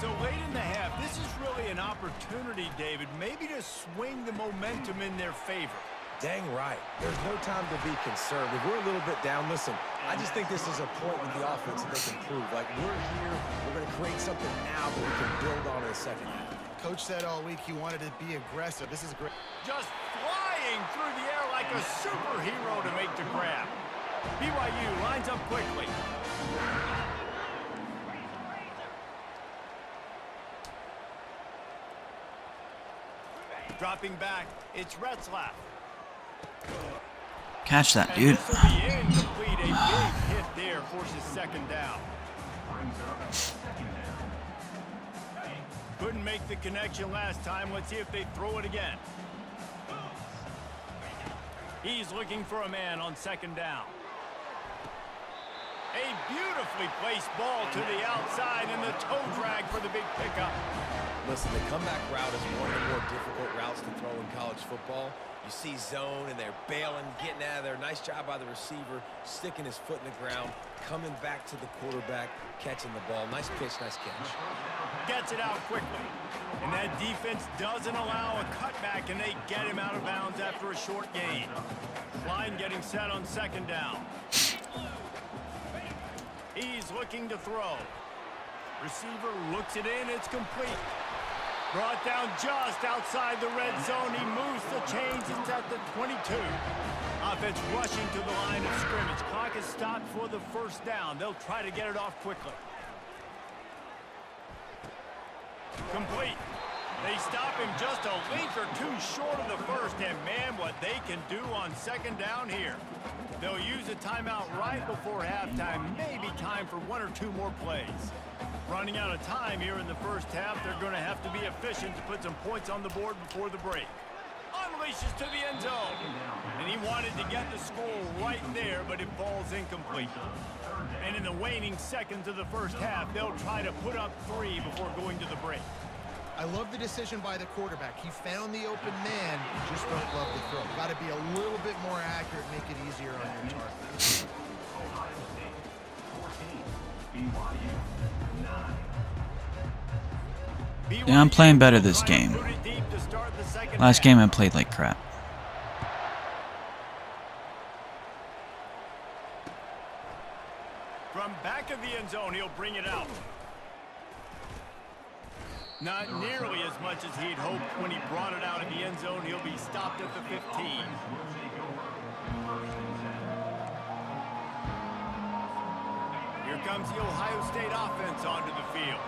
So late in the half, this is really an opportunity, David, maybe to swing the momentum in their favor. Dang right. There's no time to be concerned. If we're a little bit down, listen, I just think this is a point with the offense that they can prove. Like, we're here, we're going to create something now that we can build on in the second half. Coach said all week he wanted to be aggressive. This is great. Just flying through the air like a superhero to make the grab. BYU lines up quickly. Dropping back, it's Retzlaff. Catch that, And dude. this will be incomplete. A big hit there forces second down. Couldn't make the connection last time. Let's see if they throw it again. He's looking for a man on second down. A beautifully placed ball to the outside and the toe drag for the big pickup. Listen, the comeback route is one of the more difficult routes to throw in college football. You see zone, and they're bailing, getting out of there. Nice job by the receiver, sticking his foot in the ground, coming back to the quarterback, catching the ball. Nice pitch, nice catch. Gets it out quickly. And that defense doesn't allow a cutback, and they get him out of bounds after a short gain. Line getting set on second down. He's looking to throw. Receiver looks it in. It's complete. Brought down just outside the red zone. He moves the chains. It's at the 22. Offense rushing to the line of scrimmage. Clock is stopped for the first down. They'll try to get it off quickly. Complete. They stop him just a length or two short of the first, and man, what they can do on second down here. They'll use a timeout right before halftime, maybe time for one or two more plays. Running out of time here in the first half, they're going to have to be efficient to put some points on the board before the break. Unleashes to the end zone, and he wanted to get the score right there, but it falls incomplete. And in the waning seconds of the first half, they'll try to put up 3 before going to the break. I love the decision by the quarterback. He found the open man, just don't love the throw. Got to be a little bit more accurate, make it easier on your target. Ohio State 14, BYU 9. Yeah, I'm playing better this game. Last game I played like crap. From back of the end zone, he'll bring it out. Not nearly as much as he'd hoped when he brought it out of the end zone. He'll be stopped at the 15. Here comes the Ohio State offense onto the field.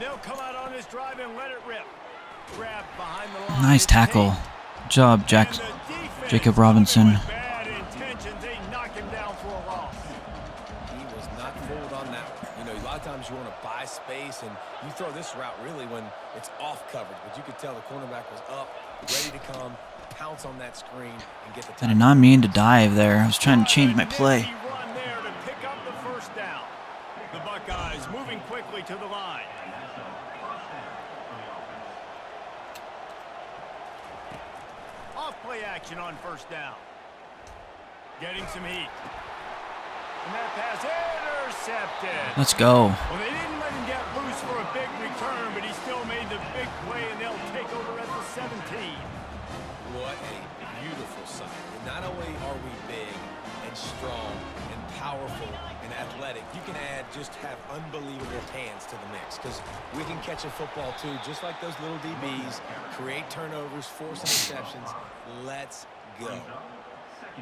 They'll come out on this drive and let it rip. Grab behind the line. Nice tackle. Good job, Jacob Robinson. Bad intentions. They knock him down for a loss. He was not fooled on that one. You know, a lot of times you want to buy space, and you throw this route really when it's off coverage. But you could tell the cornerback was up, ready to come, pounce on that screen, and get the I did not mean to dive there. I was trying to change my play. Run there to pick up the first down. The Buckeyes moving quickly to the line. Off-play action on first down. Getting some heat. And that pass intercepted. Let's go. Well, they didn't let him get loose for a big return, but he still made the big play, and they'll take over at the 17. What a beautiful sight. And not only are we big and strong and powerful and athletic, you can just have unbelievable hands to the mix, because we can catch a football too, just like those little DBs, create turnovers, force interceptions. Let's go.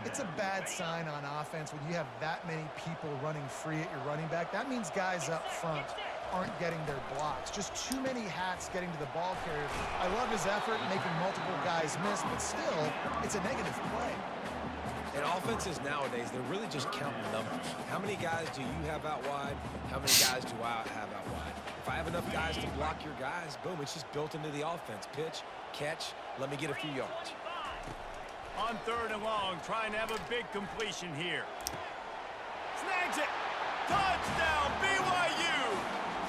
It's a bad sign on offense when you have that many people running free at your running back. That means guys up front aren't getting their blocks. Just too many hats getting to the ball carrier. I love his effort, making multiple guys miss, but still, it's a negative play. And offenses nowadays, they're really just counting numbers. How many guys do you have out wide? How many guys do I have out wide? If I have enough guys to block your guys, boom, it's just built into the offense. Pitch, catch, let me get a few yards. On third and long, trying to have a big completion here. Snags it. Touchdown, BYU.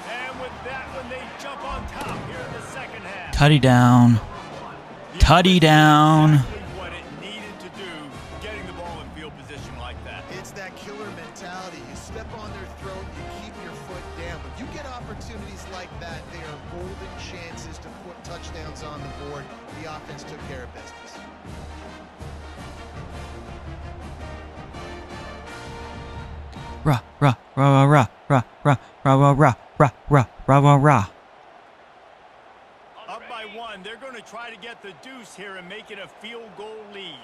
And with that one, they jump on top here in the second half. Tutty down. Tutty down. Exactly what it needed to do, getting the ball in field position like that. It's that killer mentality. You step on their throat, you keep your foot down. But you get opportunities like that, they are golden chances to put touchdowns on the board. The offense took care of business. Rah, rah, rah, rah, rah, rah, rah, rah, rah, rah, rah, rah, rah, rah. Up by one, they're going to try to get the deuce here and make it a field goal lead.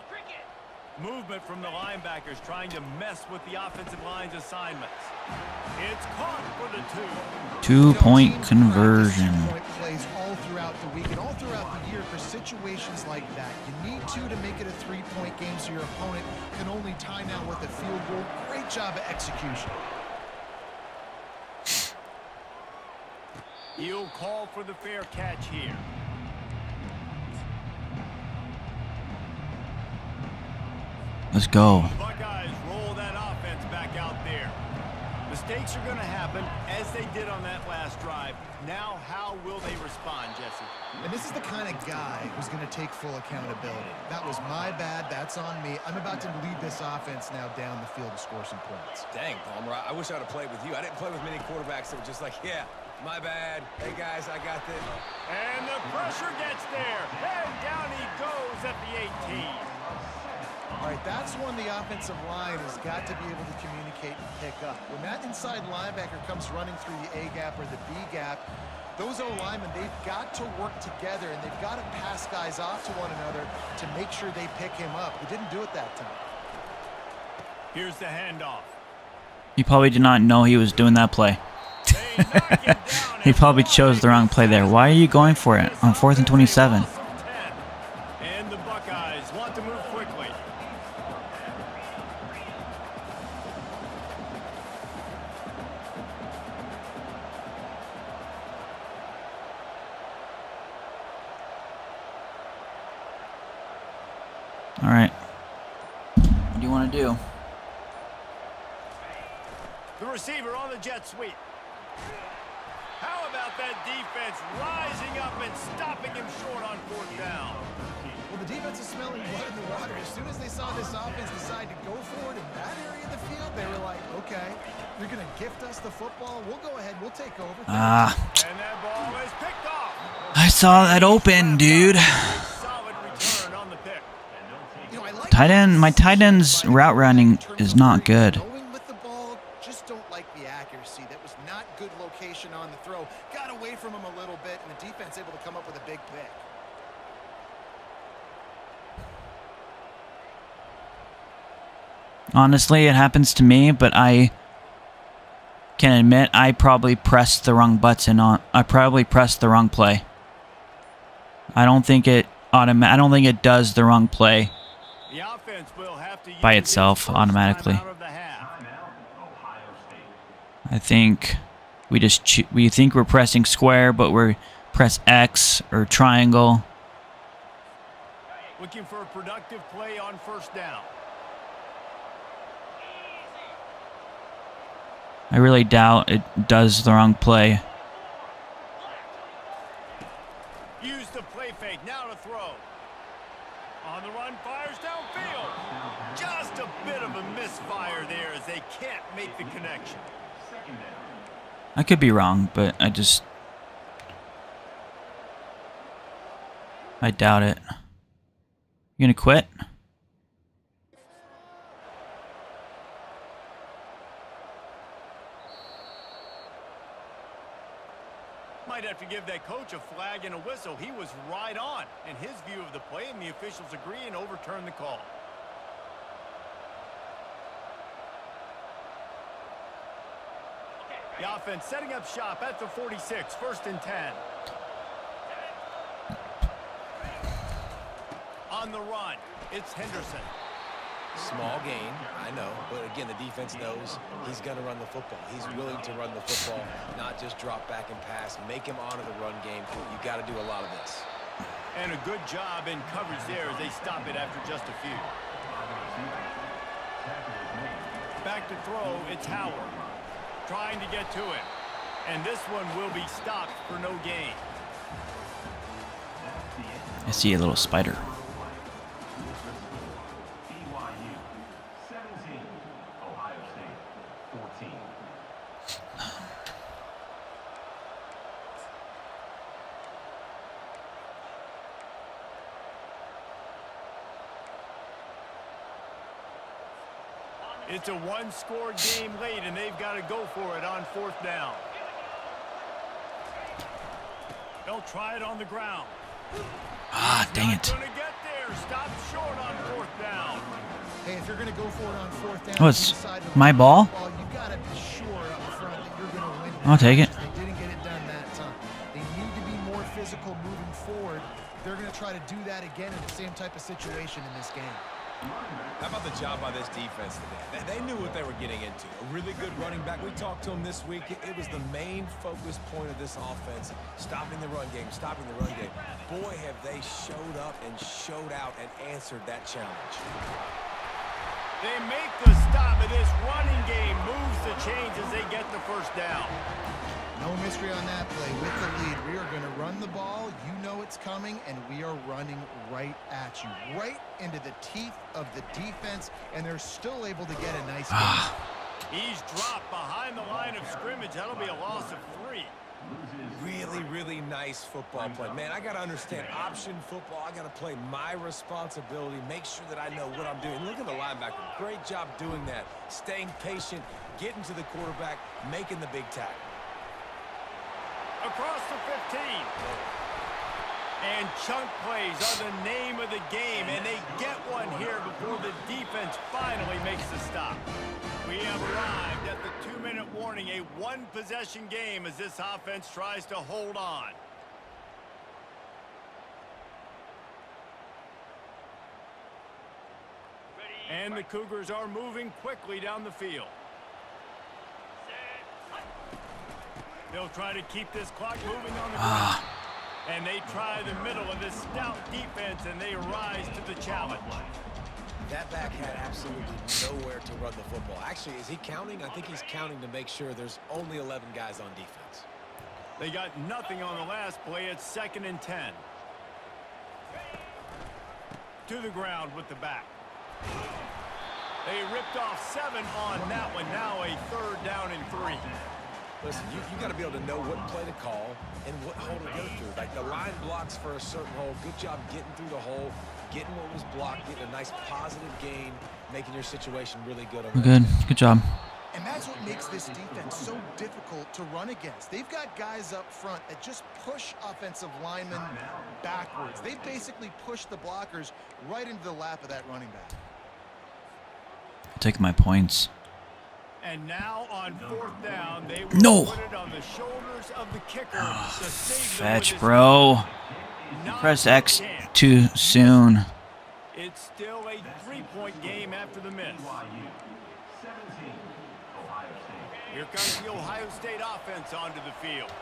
Movement from the linebackers trying to mess with the offensive line's assignments. It's caught for the 2. 2-point conversion. Point plays all throughout the week and all throughout the year for situations like that. You need to make it a 3-point game so your opponent can only tie now with a field goal. Great job of execution. He'll call for the fair catch here. Let's go. The Buckeyes roll that offense back out there. The Mistakes are going to happen, as they did on that last drive. Now, how will they respond, Jesse? And this is the kind of guy who's going to take full accountability. That was my bad. That's on me. I'm about to lead this offense now down the field to score some points. Dang, Palmer, I wish I would have played with you. I didn't play with many quarterbacks that were just like, yeah, my bad. Hey, guys, I got this. And the pressure gets there. And down he goes at the 18. All right, that's one the offensive line has got to be able to communicate and pick up. When that inside linebacker comes running through the A gap or the B gap, those O-linemen, they've got to work together, and they've got to pass guys off to one another to make sure they pick him up. They didn't do it that time. Here's the handoff. He probably did not know he was doing that play. They knock him down. He probably chose the wrong play there. Why are you going for it on 4th and 27? And the Buckeyes want to move quickly. All right. What do you want to do? The receiver on the jet sweep. How about that defense rising up and stopping him short on 4th down? Well, the defense is smelling blood in the water. As soon as they saw this offense decide to go for it in that area of the field, they were like, okay, you're going to gift us the football. We'll go ahead. We'll take over. Ah. And that ball is picked off. I saw that open, dude. Solid return on the pick. You know, I like Tight end, my tight end's route running is not good. Going with the ball, just don't like the accuracy. That was not good location on the throw. Got away from him a little bit, and the defense able to come up with a big pick. Honestly, it happens to me, but I can admit I probably pressed the wrong button on. I probably pressed the wrong play. I don't think it does the wrong play The offense will have to by use itself its first automatically. timeout of the half. I think we think we're pressing square, but we're press X or triangle. Looking for a productive play on 1st down. I really doubt it does the wrong play. Use the play fake. Now to throw. On the run, fires downfield. Just a bit of a misfire there as they can't make the connection. I could be wrong, but I doubt it. You gonna quit? Might have to give that coach a flag and a whistle. He was right on in his view of the play, and the officials agree and overturn the call. The offense setting up shop at the 46, 1st and 10. On the run, it's Henderson. Small gain, I know, but again, the defense knows he's going to run the football. He's willing to run the football, not just drop back and pass, make him honor the run game. You got to do a lot of this. And a good job in coverage there as they stop it after just a few. Back to throw, it's Howard. Trying to get to it. And this one will be stopped for no gain. I see a little spider. BYU 17, Ohio State 14. It's a one-score game late, and they've got to go for it on 4th down. They'll try it on the ground. Ah, dang it. Not gonna get there. Stop short on 4th down. Hey, if you're going to go for it on 4th down, Oh, it's inside the my ball? you got to be sure up front that you're going to win. I'll take it. They didn't get it done that time. They need to be more physical moving forward. They're going to try to do that again in the same type of situation in this game. How about the job by this defense today? They knew what they were getting into. A really good running back. We talked to him this week. It was the main focus point of this offense, stopping the run game, stopping the run game. Boy, have they showed up and showed out and answered that challenge. They make the stop, and this running game moves the chains as they get get the first down. No mystery on that play. With the lead, we are going to run the ball. You know it's coming, and we are running right at you, right into the teeth of the defense, and they're still able to get a nice gain. He's dropped behind the line of scrimmage. That'll be a loss of 3. Really, really nice football play. Man, I got to understand option football. I got to play my responsibility, make sure that I know what I'm doing. Look at the linebacker. Great job doing that. Staying patient, getting to the quarterback, making the big tackle. Across the 15. And chunk plays are the name of the game, and they get one here before the defense finally makes the stop. We have arrived at the 2-minute warning, a one-possession game as this offense tries to hold on. And the Cougars are moving quickly down the field. They'll try to keep this clock moving on the ground. And they try the middle of this stout defense, and they rise to the challenge. That back had absolutely nowhere to run the football. Actually, is he counting? I think he's counting to make sure there's only 11 guys on defense. They got nothing on the last play. It's 2nd and 10. To the ground with the back. They ripped off 7 on that one. Now a 3rd down and 3. Listen, you got to be able to know what play to call and what hole to go through. Like the line blocks for a certain hole. Good job getting through the hole, getting what was blocked, getting a nice positive gain, making your situation really good. Good job. And that's what makes this defense so difficult to run against. They've got guys up front that just push offensive linemen backwards. They basically push the blockers right into the lap of that running back. Take my points. And now on 4th down, they will put it on the shoulders of the kicker to save them with Fetch, his bro. Not Press a X chance. too soon. It's still a 3-point game after the miss. Here comes the Ohio State offense onto the field.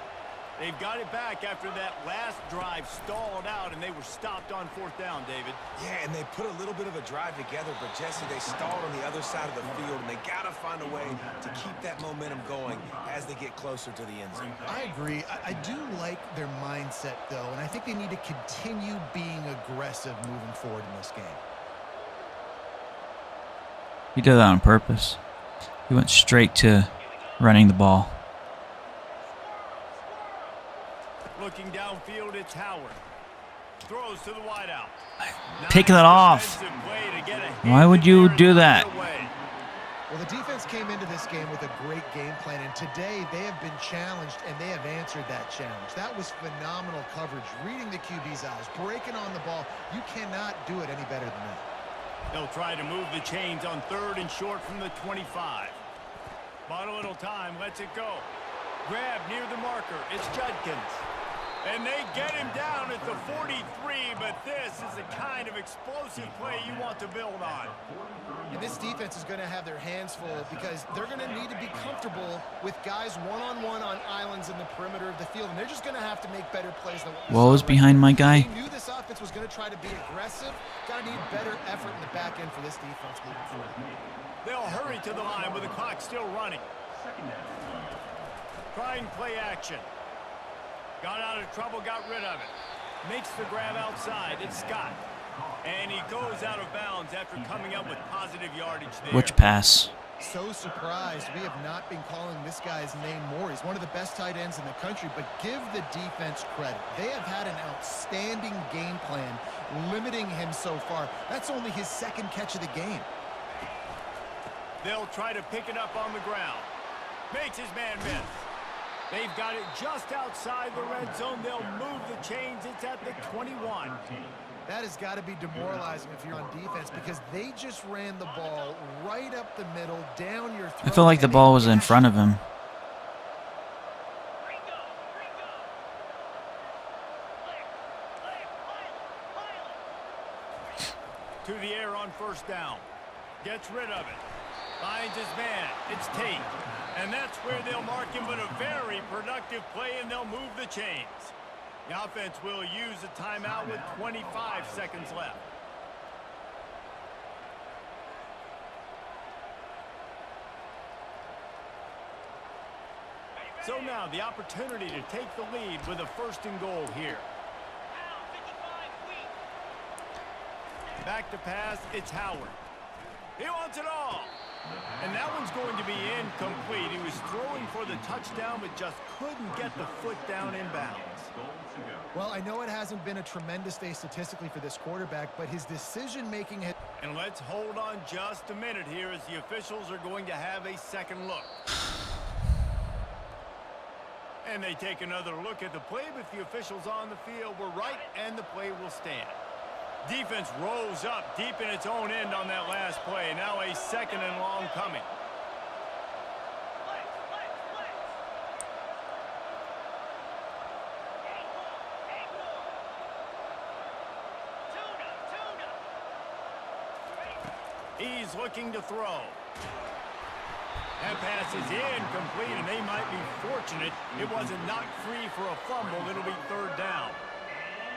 They've got it back after that last drive stalled out, and they were stopped on 4th down, David. Yeah, and they put a little bit of a drive together, but Jesse, they stalled on the other side of the field, and they got to find a way to keep that momentum going as they get closer to the end zone. I agree. I do like their mindset, though, and I think they need to continue being aggressive moving forward in this game. He did that on purpose. He went straight to running the ball. Looking downfield, it's Howard. Throws to the wideout. Pick that off. Why would you do that? Well, the defense came into this game with a great game plan, and today they have been challenged, and they have answered that challenge. That was phenomenal coverage, reading the QB's eyes, breaking on the ball. You cannot do it any better than that. They'll try to move the chains on 3rd and short from the 25. Bought a little time, lets it go. Grab near the marker. It's Judkins. And they get him down at the 43, but this is the kind of explosive play you want to build on. And this defense is going to have their hands full because they're going to need to be comfortable with guys one-on-one on islands in the perimeter of the field, and they're just going to have to make better plays than What was behind my guy? They knew this offense was going to try to be aggressive. Got to need better effort in the back end for this defense moving forward. They'll hurry to the line with the clock still running. Trying play action. Got out of trouble, got rid of it. Makes the grab outside. It's Scott. And he goes out of bounds after coming up with positive yardage there. Which pass? So surprised we have not been calling this guy's name more. He's one of the best tight ends in the country, but give the defense credit. They have had an outstanding game plan limiting him so far. That's only his 2nd catch of the game. They'll try to pick it up on the ground. Makes his man miss. They've got it just outside the red zone. They'll move the chains. It's at the 21. That has got to be demoralizing if you're on defense because they just ran the ball right up the middle, down your throat. I feel like the ball was in front of him. To the air on 1st down. Gets rid of it. Finds his man. It's Tate. And that's where they'll mark him, but a very productive play, and they'll move the chains. The offense will use a timeout with 25 seconds left. So now the opportunity to take the lead with a first and goal here. Back to pass, it's Howard. He wants it all. And that one's going to be incomplete. He was throwing for the touchdown, but just couldn't get the foot down in bounds. Well, I know it hasn't been a tremendous day statistically for this quarterback, but his decision-making has... And let's hold on just a minute here as the officials are going to have a second look. And they take another look at the play, but the officials on the field were right, and the play will stand. Defense rose up deep in its own end on that last play. Now a second and long coming. He's looking to throw. That pass is incomplete, and they might be fortunate it wasn't knocked free for a fumble. It'll be third down.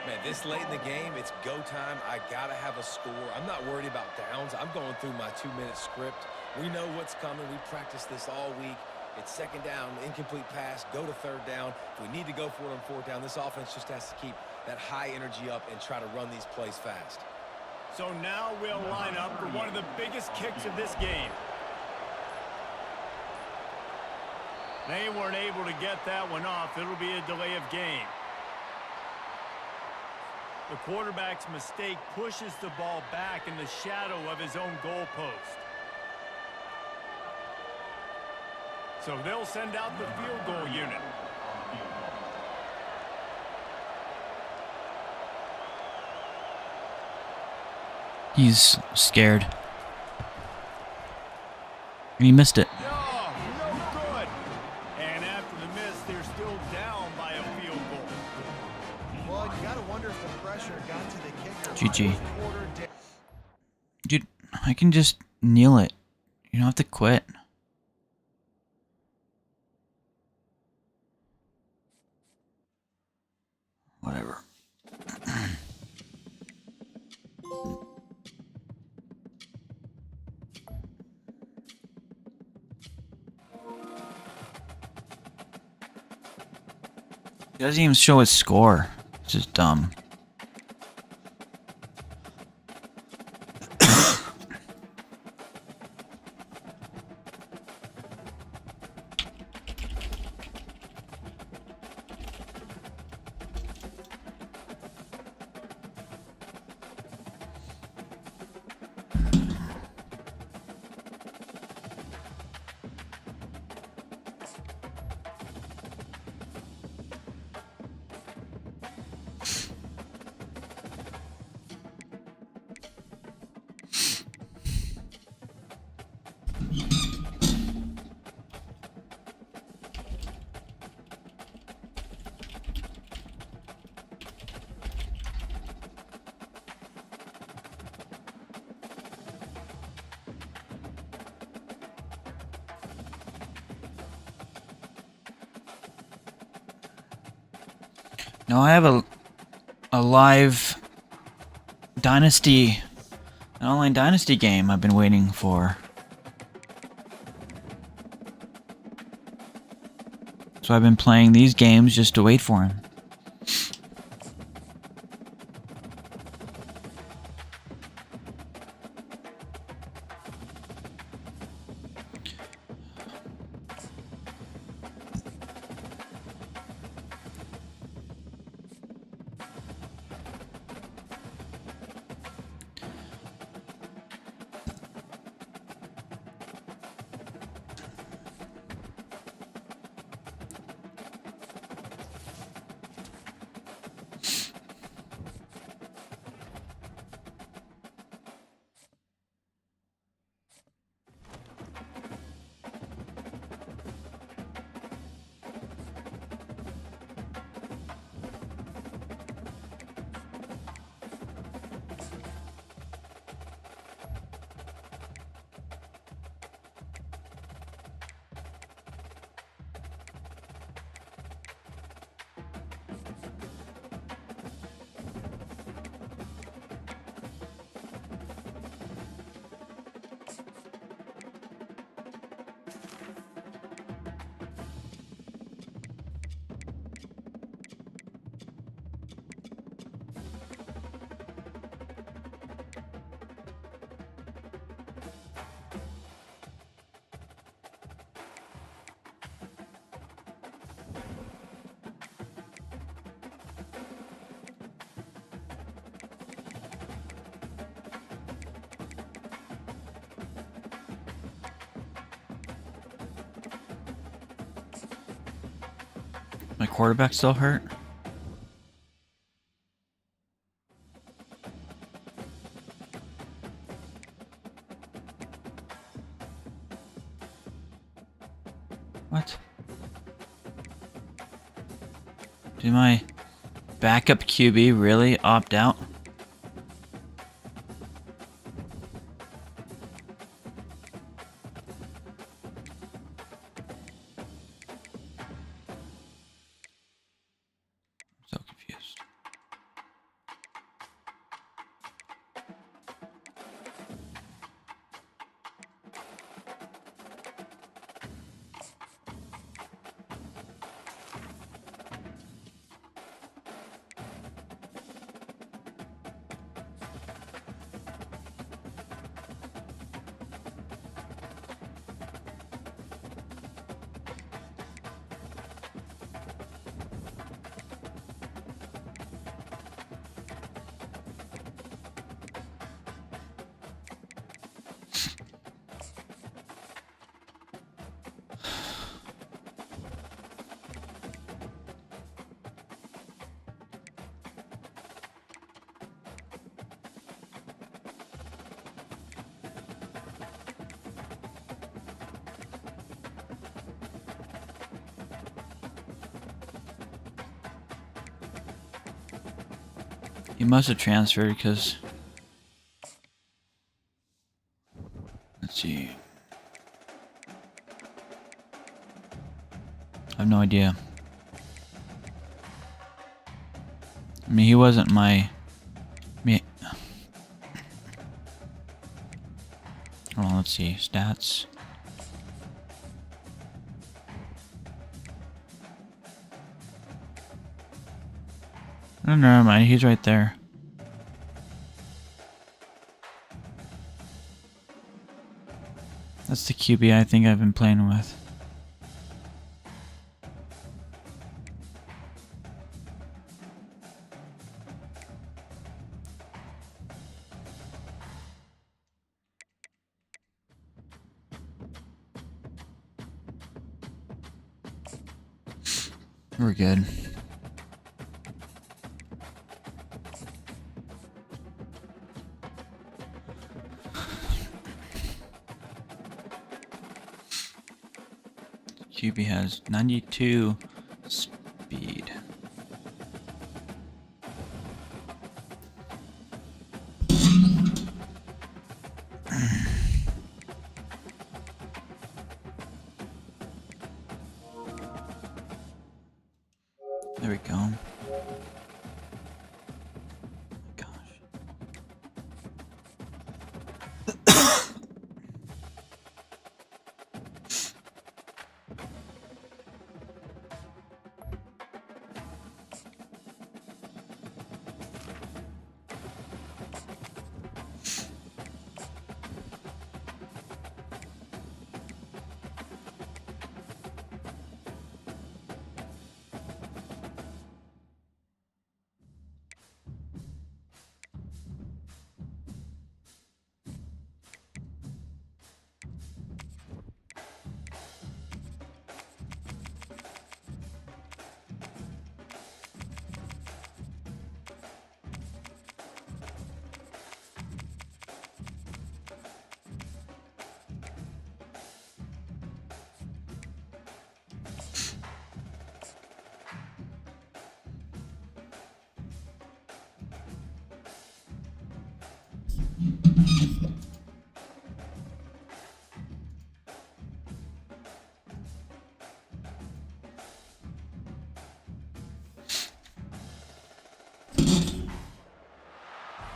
Man, this late in the game, it's go time. I got to have a score. I'm not worried about downs. I'm going through my 2-minute script. We know what's coming. We practiced this all week. It's second down, incomplete pass, go to third down. If we need to go for it on fourth down, this offense just has to keep that high energy up and try to run these plays fast. So now we'll line up for one of the biggest kicks of this game. They weren't able to get that one off. It'll be a delay of game. The quarterback's mistake pushes the ball back in the shadow of his own goalpost. So they'll send out the field goal unit. He's scared. And he missed it. Oh, no good. And after the miss, they're still down by a field goal. Well, you got to wonder if the pressure got to the kicker. GG. Dude, I can just kneel it. You don't have to quit. Whatever. He doesn't even show his score. It's just dumb. No, I have a live Dynasty, an online Dynasty game I've been waiting for. So I've been playing these games just to wait for him. My quarterback still hurt? What? Did my backup QB really opt out? So confused. He must have transferred because... Let's see. I have no idea. I mean, he wasn't my... Hold on, let's see. Stats. Oh, never mind. He's right there. That's the QB I think I've been playing with. We're good. QB has 92 speed. There we go. Gosh.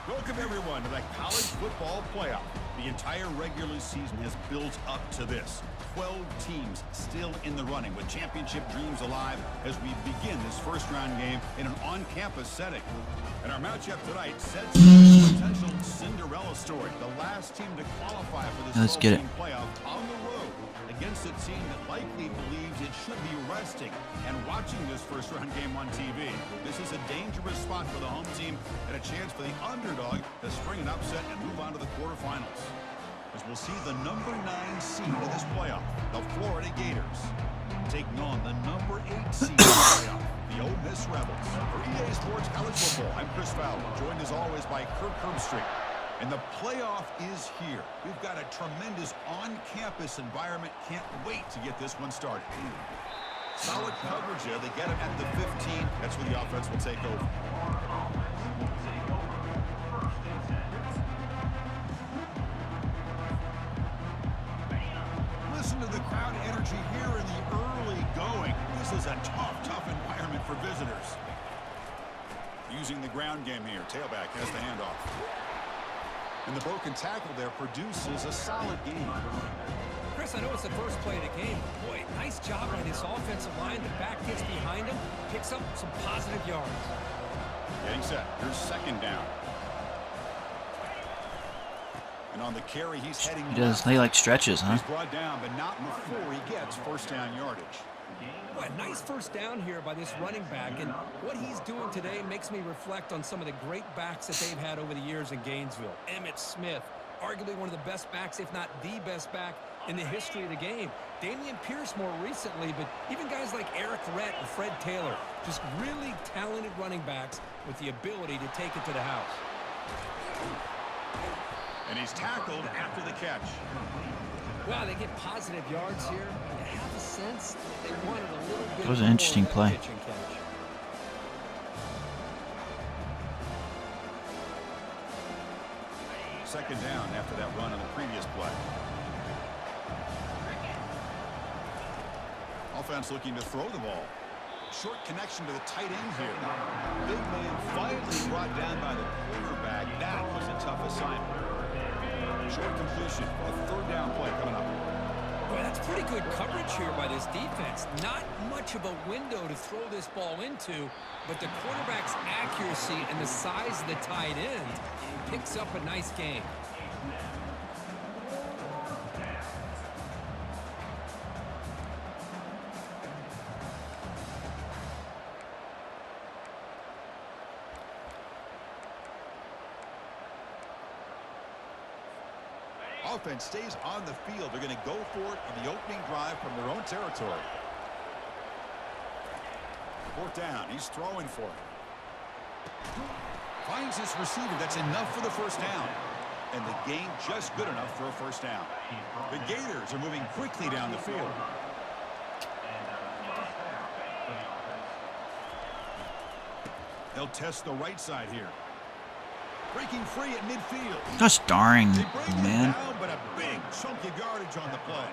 Welcome, everyone, to the college football playoff. The entire regular season has built up to this. 12 teams still in the running with championship dreams alive as we begin this first-round game in an on-campus setting. And our matchup tonight sets a potential Cinderella story. The last team to qualify for this 12-team playoff on the road against a team that likely believes it should be resting and watching this first-round game on TV. This is a dangerous spot for the home team and a chance for the underdog to spring an upset and move on to the quarterfinals. As we'll see the number 9 seed of this playoff, the Florida Gators, taking on the number 8 seed of the playoff, the Ole Miss Rebels. For EA Sports College Football, I'm Chris Fowler, joined as always by Kirk Herbstreit. And the playoff is here. We've got a tremendous on-campus environment. Can't wait to get this one started. Solid coverage there. They get him at the 15. That's where the offense will take over. Listen to the crowd energy here in the early going. This is a tough environment for visitors. Using the ground game here. Tailback has the handoff. And the broken tackle there produces a solid gain. Chris, I know it's the first play of the game. Boy, nice job by this offensive line. The back gets behind him, picks up some positive yards. Getting set. Here's second down. And on the carry, he's heading. He does. He like stretches, huh? He's brought down, but not before he gets first down yardage. Boy, nice first down here by this running back, and what he's doing today makes me reflect on some of the great backs that they've had over the years in Gainesville. Emmitt Smith, arguably one of the best backs, if not the best back in the history of the game. Damian Pierce more recently, but even guys like Eric Rhett and Fred Taylor, just really talented running backs with the ability to take it to the house. And he's tackled after the catch. Wow, they get positive yards here. I have a sense that they wanted a little bit. That was an interesting more play. pitch and catch. Second down after that run on the previous play. Offense looking to throw the ball. Short connection to the tight end here. Big man finally brought down by the quarterback. That was a tough assignment. Short completion. A third down play coming up. Boy, that's pretty good coverage here by this defense. Not much of a window to throw this ball into, but the quarterback's accuracy and the size of the tight end picks up a nice game. Offense stays on the field. They're going to go for it on the opening drive from their own territory. Fourth down. He's throwing for it. Finds his receiver. That's enough for the first down. And the gain just good enough for a first down. The Gators are moving quickly down the field. They'll test the right side here. Breaking free at midfield. Gosh darn, They bring him man. down, but a big chunk of yardage on the play.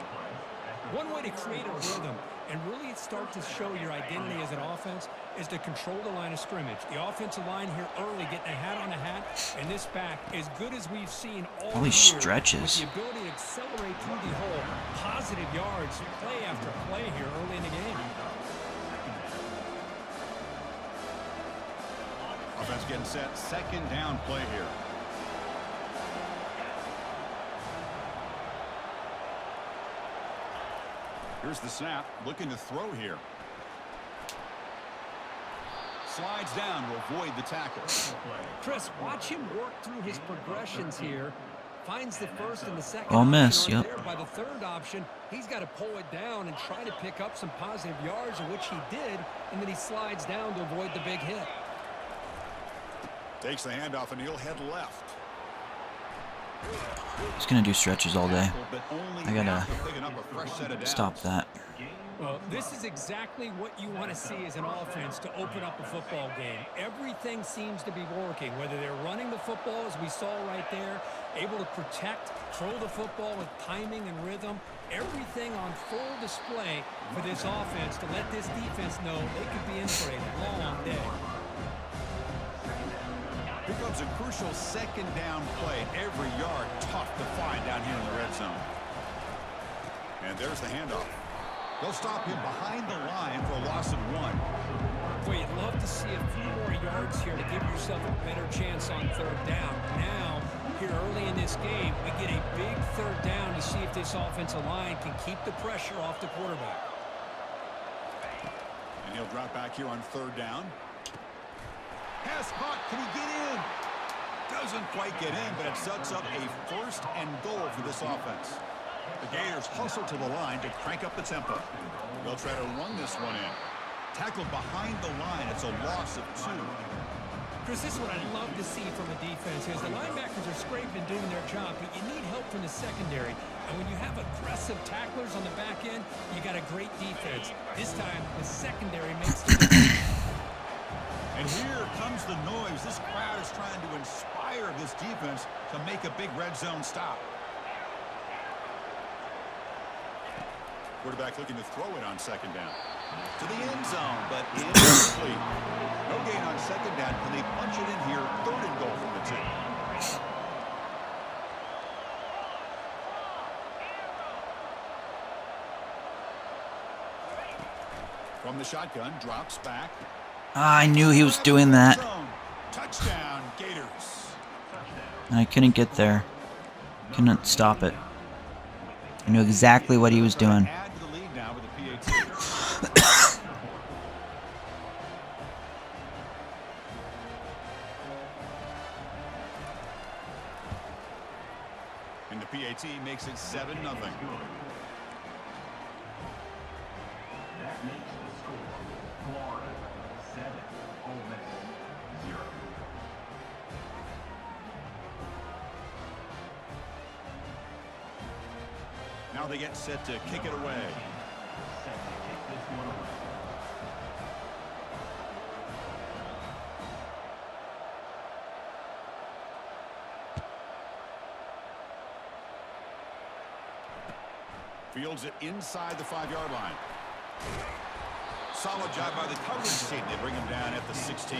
One way to create a rhythm and really start to show your identity as an offense is to control the line of scrimmage. The offensive line here early getting a hat on a hat, and this back as good as we've seen all these year, stretches. with the ability to accelerate through the hole. Positive yards, play after play here early in the game. Offense getting set. Second down play here. Here's the snap. Looking to throw here. Slides down to avoid the tackle. Chris, watch him work through his progressions here. Finds the first and the second. Ole Miss, option right yep. there. By the third option, he's got to pull it down and try to pick up some positive yards, which he did, and then he slides down to avoid the big hit. Takes the handoff and he'll head left. He's gonna do stretches all day. But only I gotta after picking up a fresh set of downs. Stop that. Well, this is exactly what you want to see as an offense to open up a football game. Everything seems to be working, whether they're running the football, as we saw right there, able to protect, throw the football with timing and rhythm. Everything on full display for this offense to let this defense know they could be in for a long day. Here comes a crucial second down play. Every yard tough to find down here in the red zone. And there's the handoff. They'll stop him behind the line for a loss of 1. Boy, you'd love to see a few more yards here to give yourself a better chance on third down. Now, here early in this game, we get a big third down to see if this offensive line can keep the pressure off the quarterback. And he'll drop back here on third down. Pass caught. Can he get in? Doesn't quite get in, but it sets up a first and goal for this offense. The Gators hustle to the line to crank up the tempo. They'll try to run this one in. Tackled behind the line. It's a loss of 2. Chris, this is what I'd love to see from a defense is the linebackers are scraping doing their job, but you need help from the secondary. And when you have aggressive tacklers on the back end, you got a great defense. This time, the secondary makes the And here comes the noise. This crowd is trying to inspire this defense to make a big red zone stop. Quarterback looking to throw it on second down. To the end zone, but incomplete. No gain on second down. Can they punch it in here? 3rd and goal from the 2. From the shotgun, drops back. I knew he was doing that. Touchdown, Gators. And I couldn't get there. Couldn't stop it. I knew exactly what he was doing. Add to the lead now with the PAT. And the PAT makes it 7-0. That makes the score Florida 7, Ole Miss 0. Now they get set to kick it away. Set to kick this one away. Fields it inside the 5-yard line. Solid job by the coverage team. They bring him down at the 16.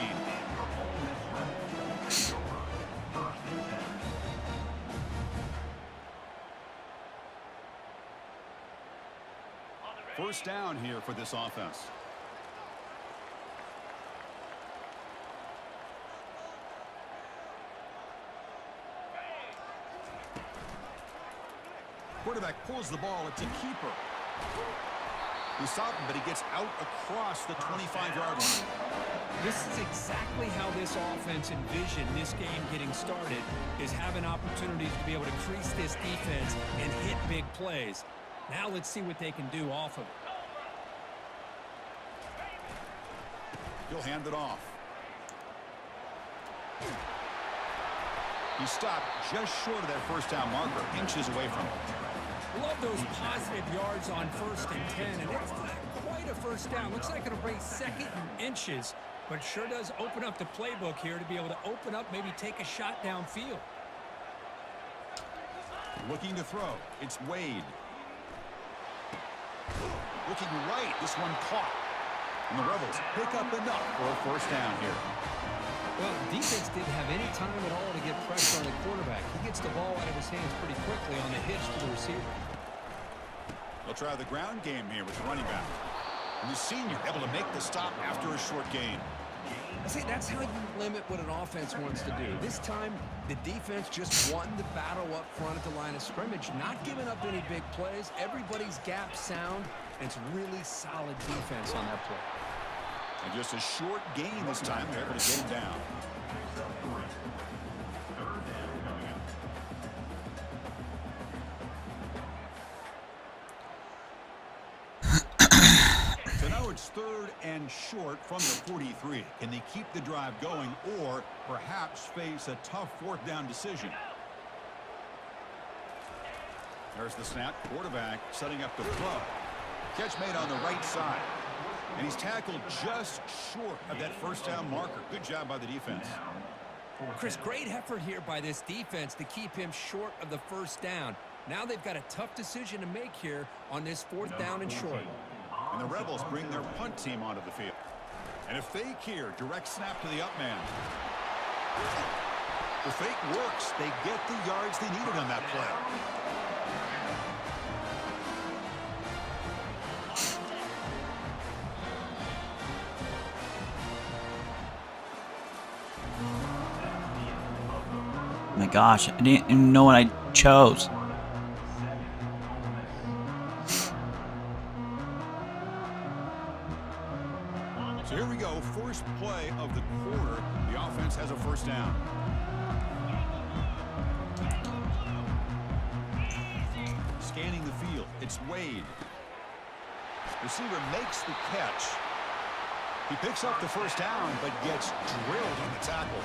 First down here for this offense. Quarterback pulls the ball. It's a keeper. He stopped him, but he gets out across the 25-yard line. This is exactly how this offense envisioned this game getting started, is having opportunities to be able to crease this defense and hit big plays. Now let's see what they can do off of it. He'll hand it off. He stopped just short of that first down marker, inches away from it. Love those positive yards on 1st and 10, and it's not quite a first down. Looks like it'll bring 2nd and inches, but sure does open up the playbook here to be able to open up, maybe take a shot downfield. Looking to throw. It's Wade. Looking right. This one caught. And the Rebels pick up enough for a first down here. Well, defense didn't have any time at all to get pressure on the quarterback. He gets the ball out of his hands pretty quickly on the hitch to the receiver. They'll try the ground game here with the running back. And the senior able to make the stop after a short gain. I say that's how you limit what an offense wants to do. This time, the defense just won the battle up front at the line of scrimmage, not giving up any big plays. Everybody's gap sound, and it's really solid defense on that play. And just a short gain this time. They're able to get him down. So now it's 3rd and short from the 43. Can they keep the drive going or perhaps face a tough 4th down decision? There's the snap. Quarterback setting up the throw. Catch made on the right side. And he's tackled just short of that first down marker. Good job by the defense. Chris, great effort here by this defense to keep him short of the first down. Now they've got a tough decision to make here on this 4th down and short. And the Rebels bring their punt team onto the field. And a fake here. Direct snap to the up man. The fake works. They get the yards they needed on that play. My gosh, I didn't even know what I chose. So here we go, first play of the quarter. The offense has a first down. Scanning the field, it's Wade. Receiver makes the catch. He picks up the first down, but gets drilled on the tackle.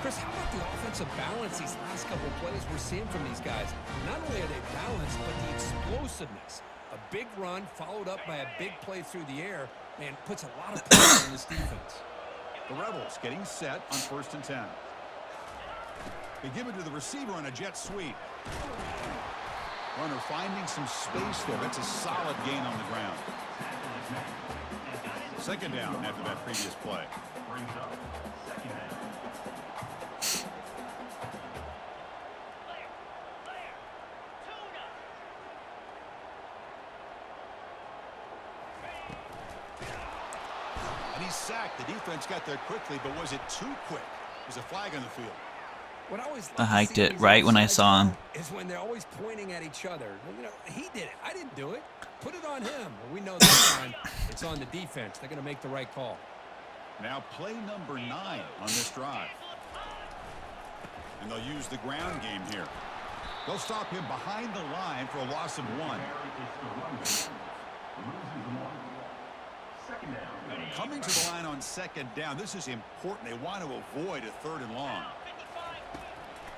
Chris, how about the offensive balance these last couple of plays we're seeing from these guys? Not only are they balanced, but the explosiveness. A big run followed up by a big play through the air, man, puts a lot of pressure on this defense. The Rebels getting set on 1st and 10. They give it to the receiver on a jet sweep. Runner finding some space there. That's a solid gain on the ground. 2nd down after that previous play. And he's sacked. The defense got there quickly, but was it too quick? There's a flag on the field. What I always I hiked it right when I saw him. Is when they're always pointing at each other. You know, he did it. I didn't do it. Put it on him. Well, we know this time it's on the defense. They're going to make the right call. Now play number 9 on this drive. And they'll use the ground game here. They'll stop him behind the line for a loss of 1. Coming to the line on 2nd down. This is important. They want to avoid a 3rd and long.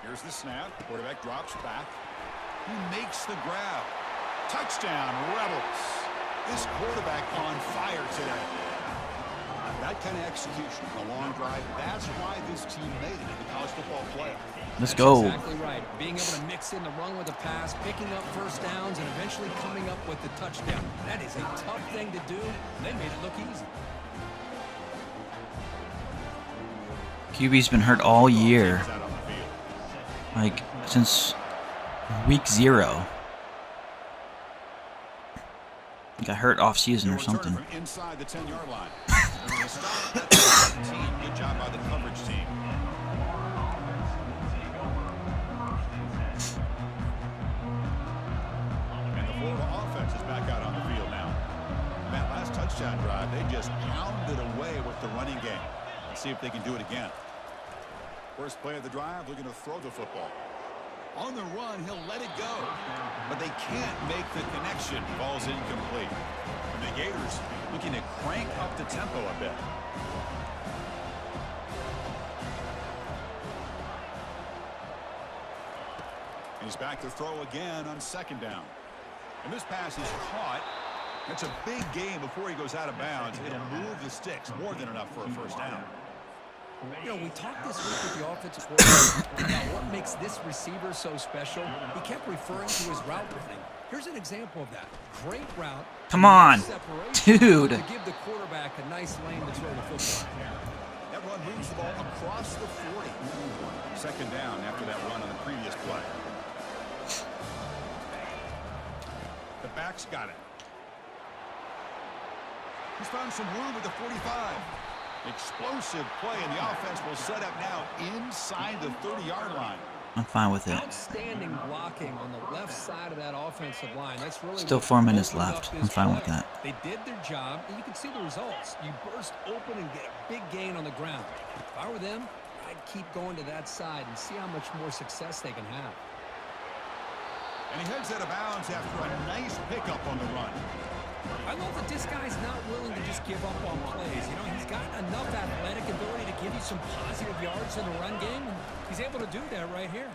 Here's the snap. Quarterback drops back. He makes the grab. Touchdown, Rebels. This quarterback on fire today. That kind of execution, a long drive, that's why this team made it in the college football playoff. Let's go. That's exactly right. Being able to mix in the run with the pass, picking up first downs, and eventually coming up with the touchdown. That is a tough thing to do. They made it look easy. QB's been hurt all year. Like, since week 0. Got hurt off season or something. From inside the 10-yard line. Good job by the coverage team. And the Florida offense is back out on the field now. That last touchdown drive, they just pounded away with the running game. Let's see if they can do it again. First play of the drive, looking to throw the football. On the run, he'll let it go. But they can't make the connection. Ball's incomplete. And the Gators looking to crank up the tempo a bit. He's back to throw again on 2nd down. And this pass is caught. That's a big gain before he goes out of bounds. It'll move the sticks. More than enough for a first down. You know, we talked this week with the offensive coordinator about what makes this receiver so special. He kept referring to his route running. Here's an example of that. Great route. Come on, dude. To give the quarterback a nice lane to throw the football. That run moves the ball across the 40. 2nd down after that run on the previous play. The back's got it. He's found some room at the 45. Explosive play, and the offense will set up now inside the 30-yard line. I'm fine with it. Outstanding blocking on the left side of that offensive line. That's really Still 4 minutes left. I'm fine with that. They did their job, and you can see the results. You burst open and get a big gain on the ground. If I were them, I'd keep going to that side and see how much more success they can have. And he heads out of bounds after a nice pickup on the run. I love that this guy's not willing to just give up on plays. You know, he's got enough athletic ability to give you some positive yards in the run game, and he's able to do that right here.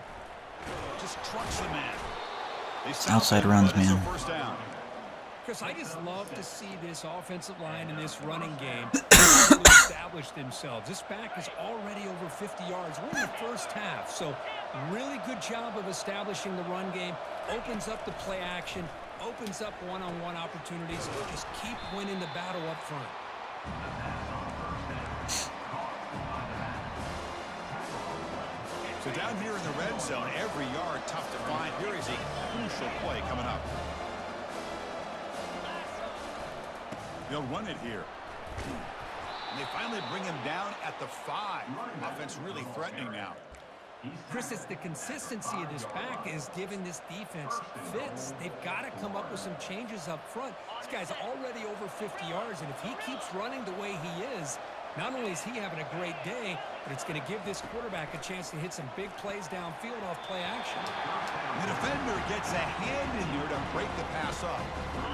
Just trucks the man. Outside runs, man. First down. Chris, I just love to see this offensive line and this running game really establish themselves. This back is already over 50 yards. We're in the first half, so really good job of establishing the run game. Opens up the play action, opens up one-on-one opportunities. Just keep winning the battle up front. So down here in the red zone, every yard tough to find. Here is a crucial play coming up. They'll run it here. And they finally bring him down at the 5. Offense really threatening now. Chris, it's the consistency of this back is giving this defense fits. They've got to come up with some changes up front. This guy's already over 50 yards, and if he keeps running the way he is, Not only is he having a great day, but it's going to give this quarterback a chance to hit some big plays downfield off play action. The defender gets a hand in there to break the pass up.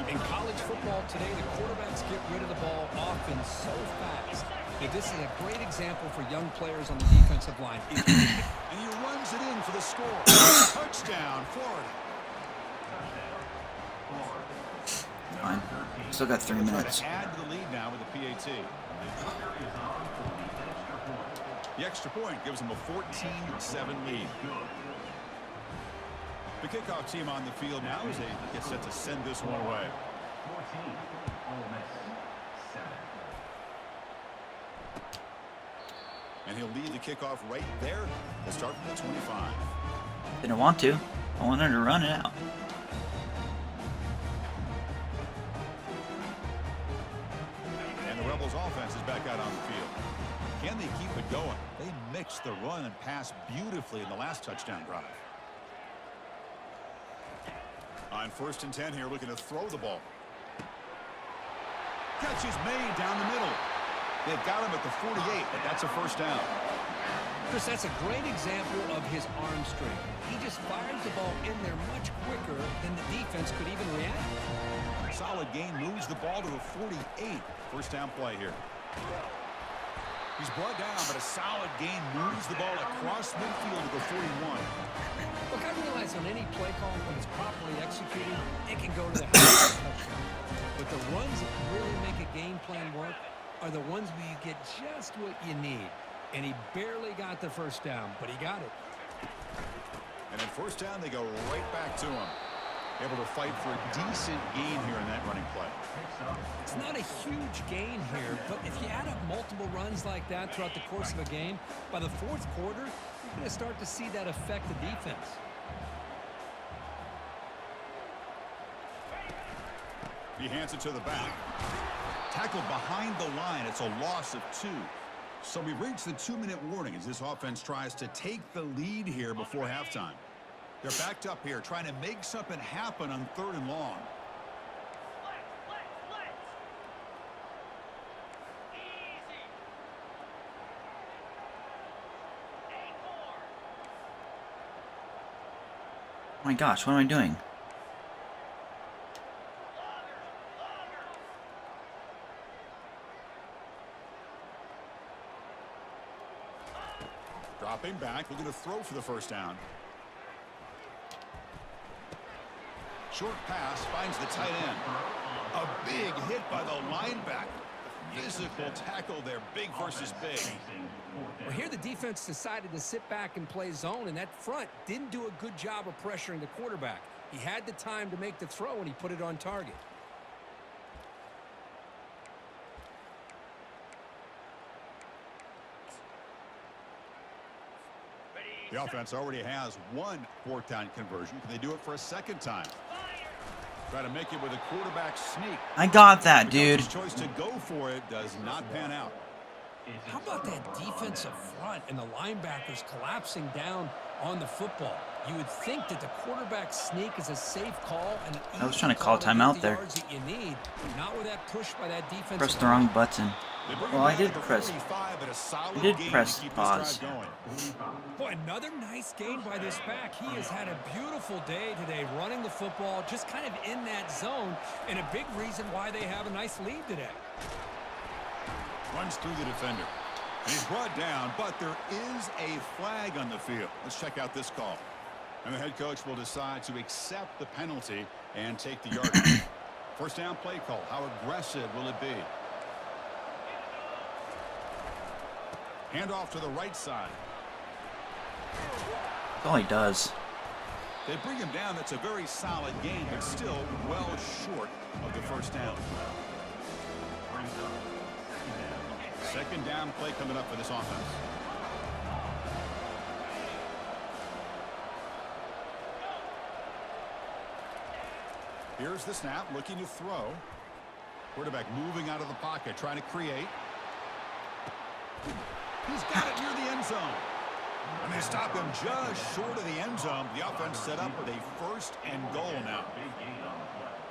In college football today, the quarterbacks get rid of the ball often so fast. But this is a great example for young players on the defensive line. And he runs it in for the score. Touchdown, Florida. Fine. Still got 3 minutes. Add to the lead now with the PAT. The extra point gives them a 14-7 lead. The kickoff team on the field now as they get set to send this one away. 14, Ole Miss, 7. And he'll lead the kickoff right there. They'll start from the 25. Didn't want to. I wanted to run it out. And the Rebels offense is back out on the field. Can they keep it going? They mixed the run and pass beautifully in the last touchdown drive. On 1st and 10 here, looking to throw the ball. Catch is made down the middle. They've got him at the 48, but that's a first down. Chris, that's a great example of his arm strength. He just fired the ball in there much quicker than the defense could even react. Solid gain moves the ball to the 48. First down play here. He's brought down, but a solid gain moves the ball across midfield to the 41. Look, I realize on any play call, when it's properly executed, it can go to the house. But the runs that really make a game plan work are the ones where you get just what you need. And he barely got the first down, but he got it. And then first down, they go right back to him. Able to fight for a decent gain here in that running play. It's not a huge gain here, but if you add up multiple runs like that throughout the course of a game, by the 4th quarter, you're going to start to see that affect the defense. He hands it to the back. Tackled behind the line. It's a loss of 2. So we reach the 2-minute warning as this offense tries to take the lead here before halftime. They're backed up here trying to make something happen on 3rd and long. Oh my gosh, what am I doing? Dropping back, looking to throw for the first down. Short pass finds the tight end. A big hit by the linebacker. Physical tackle there, big versus big. Well, here the defense decided to sit back and play zone, and that front didn't do a good job of pressuring the quarterback. He had the time to make the throw, and he put it on target. The offense already has 1 4th down conversion. Can they do it for a 2nd time? Try to make it with a quarterback sneak. I got that, dude. His choice to go for it does not pan out. How about that defensive front and the linebackers collapsing down on the football? You would think that the quarterback sneak is a safe call. And I was trying to call timeout there. That you need, not with that push by that defensive. Pressed the wrong button. Well, I did press pause. Boy, another nice gain by this back. He has had a beautiful day today running the football, just kind of in that zone, and a big reason why they have a nice lead today. Runs through the defender. And he's brought down, but there is a flag on the field. Let's check out this call. And the head coach will decide to accept the penalty and take the yardage. First down play call. How aggressive will it be? Handoff to the right side. That's all he does. They bring him down. That's a very solid gain, but still well short of the first down. 2nd down play coming up for this offense. Here's the snap, looking to throw. Quarterback moving out of the pocket, trying to create. He's got it near the end zone. And they stop him just short of the end zone. The offense set up with a 1st and goal now.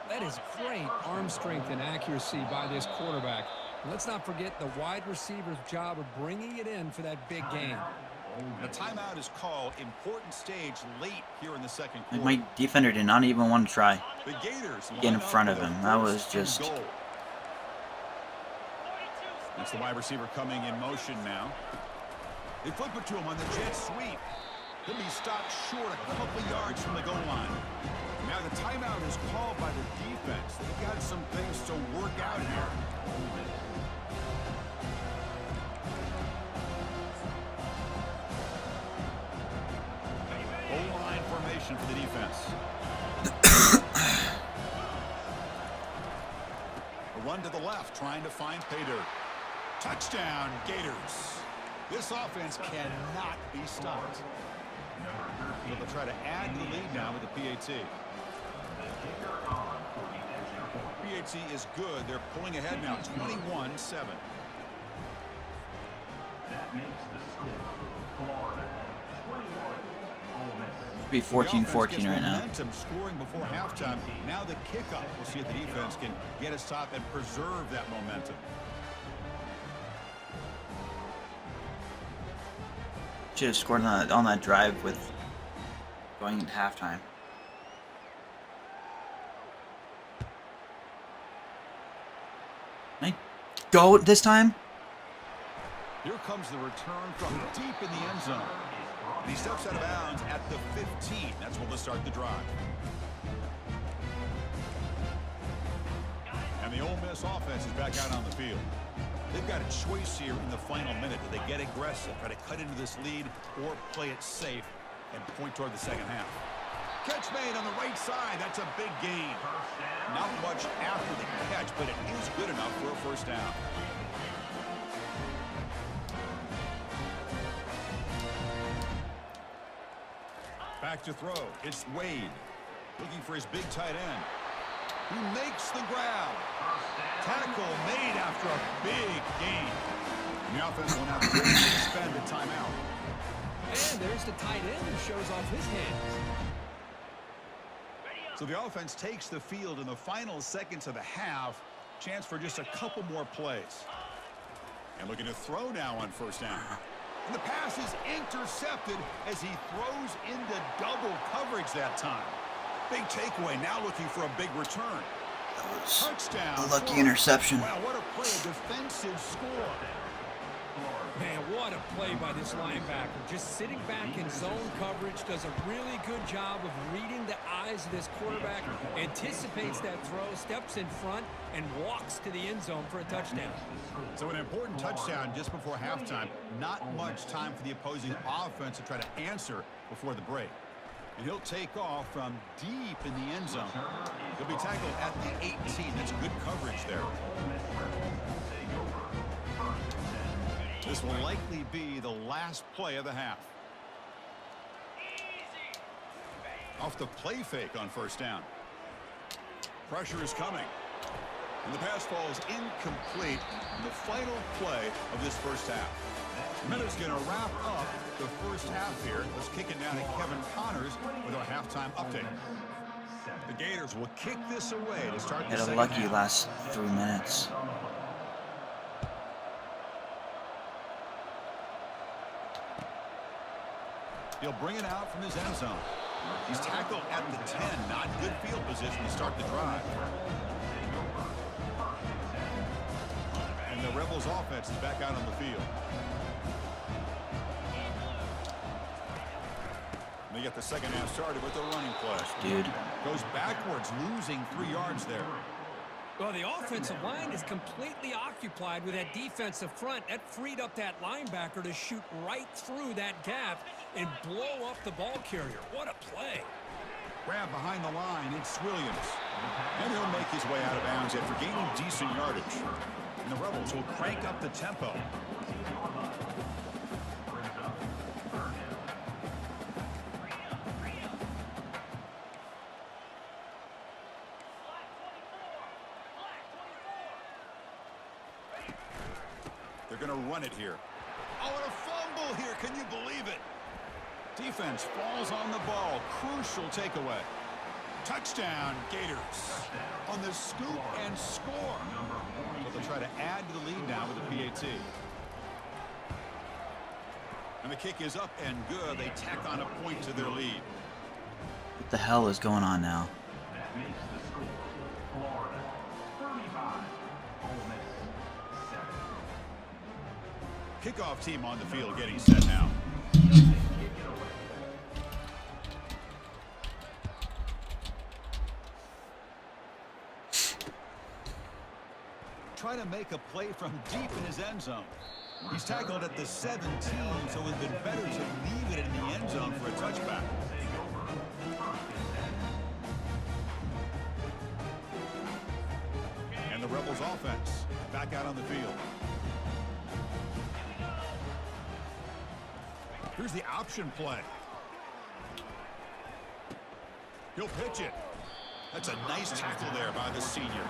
That is great arm strength and accuracy by this quarterback. Let's not forget the wide receiver's job of bringing it in for that big gain. The timeout is called. Important stage late here in the second quarter. My defender did not even want to try The Gators get in line up front of for him. their That was first and just... goal. It's the wide receiver coming in motion now. They flip it to him on the jet sweep. He'll be stopped short a couple yards from the goal line. Now the timeout is called by the defense. They've got some things to work out here. Goal line formation for the defense. A run to the left, trying to find pay dirt. Touchdown, Gators. This offense cannot be stopped. So they'll try to add to the lead now with the PAT. PAT is good. They're pulling ahead now, 21-7. That makes the score Florida 21, Ole Miss. Be 14-14 right now. Momentum scoring before halftime. Now the kickoff. We'll see if the defense can get a stop and preserve that momentum. Should have scored on that drive with going into halftime. Can I go this time? Here comes the return from deep in the end zone. And he steps out of bounds at the 15. That's where they'll start the drive. And the Ole Miss offense is back out on the field. They've got a choice here in the final minute. Do they get aggressive, try to cut into this lead, or play it safe and point toward the second half? Catch made on the right side. That's a big gain. Not much after the catch, but it is good enough for a first down. Back to throw. It's Wade looking for his big tight end. Who makes the grab. Tackle made after a big gain. And the offense will now spend a timeout. And there's the tight end who shows off his hands. So the offense takes the field in the final seconds of the half. Chance for just a couple more plays. And looking to throw now on first down. And the pass is intercepted as he throws into double coverage that time. Big takeaway, now looking for a big return. That was Touchdown. a lucky interception. Wow, what a play, a defensive score. Man, what a play by this linebacker. Just sitting back in zone coverage, does a really good job of reading the eyes of this quarterback, anticipates that throw, steps in front, and walks to the end zone for a touchdown. So an important touchdown just before halftime. Not much time for the opposing offense to try to answer before the break. And he'll take off from deep in the end zone. He'll be tackled at the 18. That's good coverage there. This will likely be the last play of the half. Off the play fake on first down. Pressure is coming. And the pass falls incomplete in the final play of this first half. Miller's going to wrap up the first half here. Let's kick it down to Kevin Connors with our halftime update. The Gators will kick this away to start the Had a second lucky half. last 3 minutes. He'll bring it out from his end zone. He's tackled at the 10. Not good field position to start the drive. And the Rebels offense is back out on the field. They get the second half started with the running play. Dude. Goes backwards, losing 3 yards there. Well, the offensive line is completely occupied with that defensive front. That freed up that linebacker to shoot right through that gap and blow up the ball carrier. What a play. Grab behind the line, it's Williams. And he'll make his way out of bounds after gaining decent yardage. And the Rebels will crank up the tempo. They're going to run it here. Oh, and a fumble here. Can you believe it? Defense falls on the ball. Crucial takeaway. Touchdown, Gators. On the scoop and score. So they'll try to add to the lead now with the PAT. And the kick is up and good. They tack on a point to their lead. What the hell is going on now? That makes the score Florida 35, Ole Miss 7. Kickoff team on the field getting set now. Trying to make a play from deep in his end zone. He's tackled at the 17, so it would have been better to leave it in the end zone for a touchback. And the Rebels offense back out on the field. Here's the option play. He'll pitch it. That's a nice tackle there by the senior.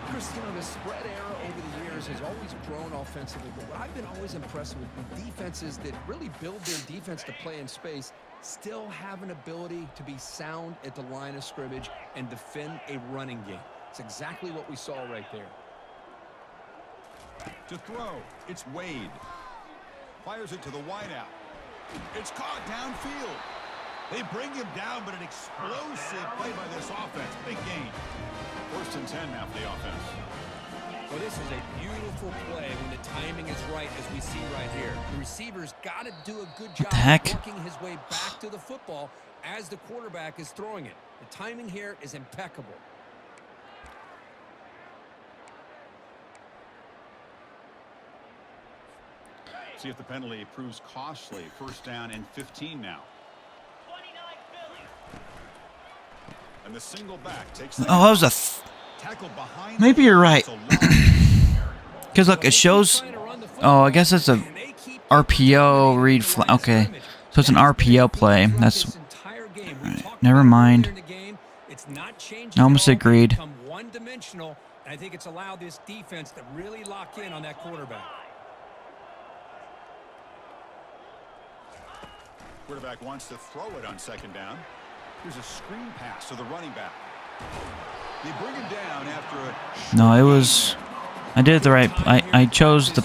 Chris, you know, the spread era over the years has always grown offensively, but what I've been always impressed with defenses that really build their defense to play in space still have an ability to be sound at the line of scrimmage and defend a running game. It's exactly what we saw right there. To throw, it's Wade. Fires it to the wideout. It's caught downfield. They bring him down, but an explosive play by this offense. Big gain. 1st and 10 now for the offense. Well, this is a beautiful play when the timing is right, as we see right here. The receiver's got to do a good job of working his way back to the football as the quarterback is throwing it. The timing here is impeccable. See if the penalty proves costly. 1st down and 15 now. And the single back takes the Oh, that was a... tackle behind. Maybe you're right. Because look, it shows... Oh, I guess it's a RPO read flag. Okay. So it's an RPO play. That's... Right. Never mind. I almost agreed. One-dimensional. I think it's allowed this defense to really lock in on that quarterback. Quarterback wants to throw it on 2nd down. Here's a screen pass to the running back. They bring him down after a... No, it was... I did it the right... I chose the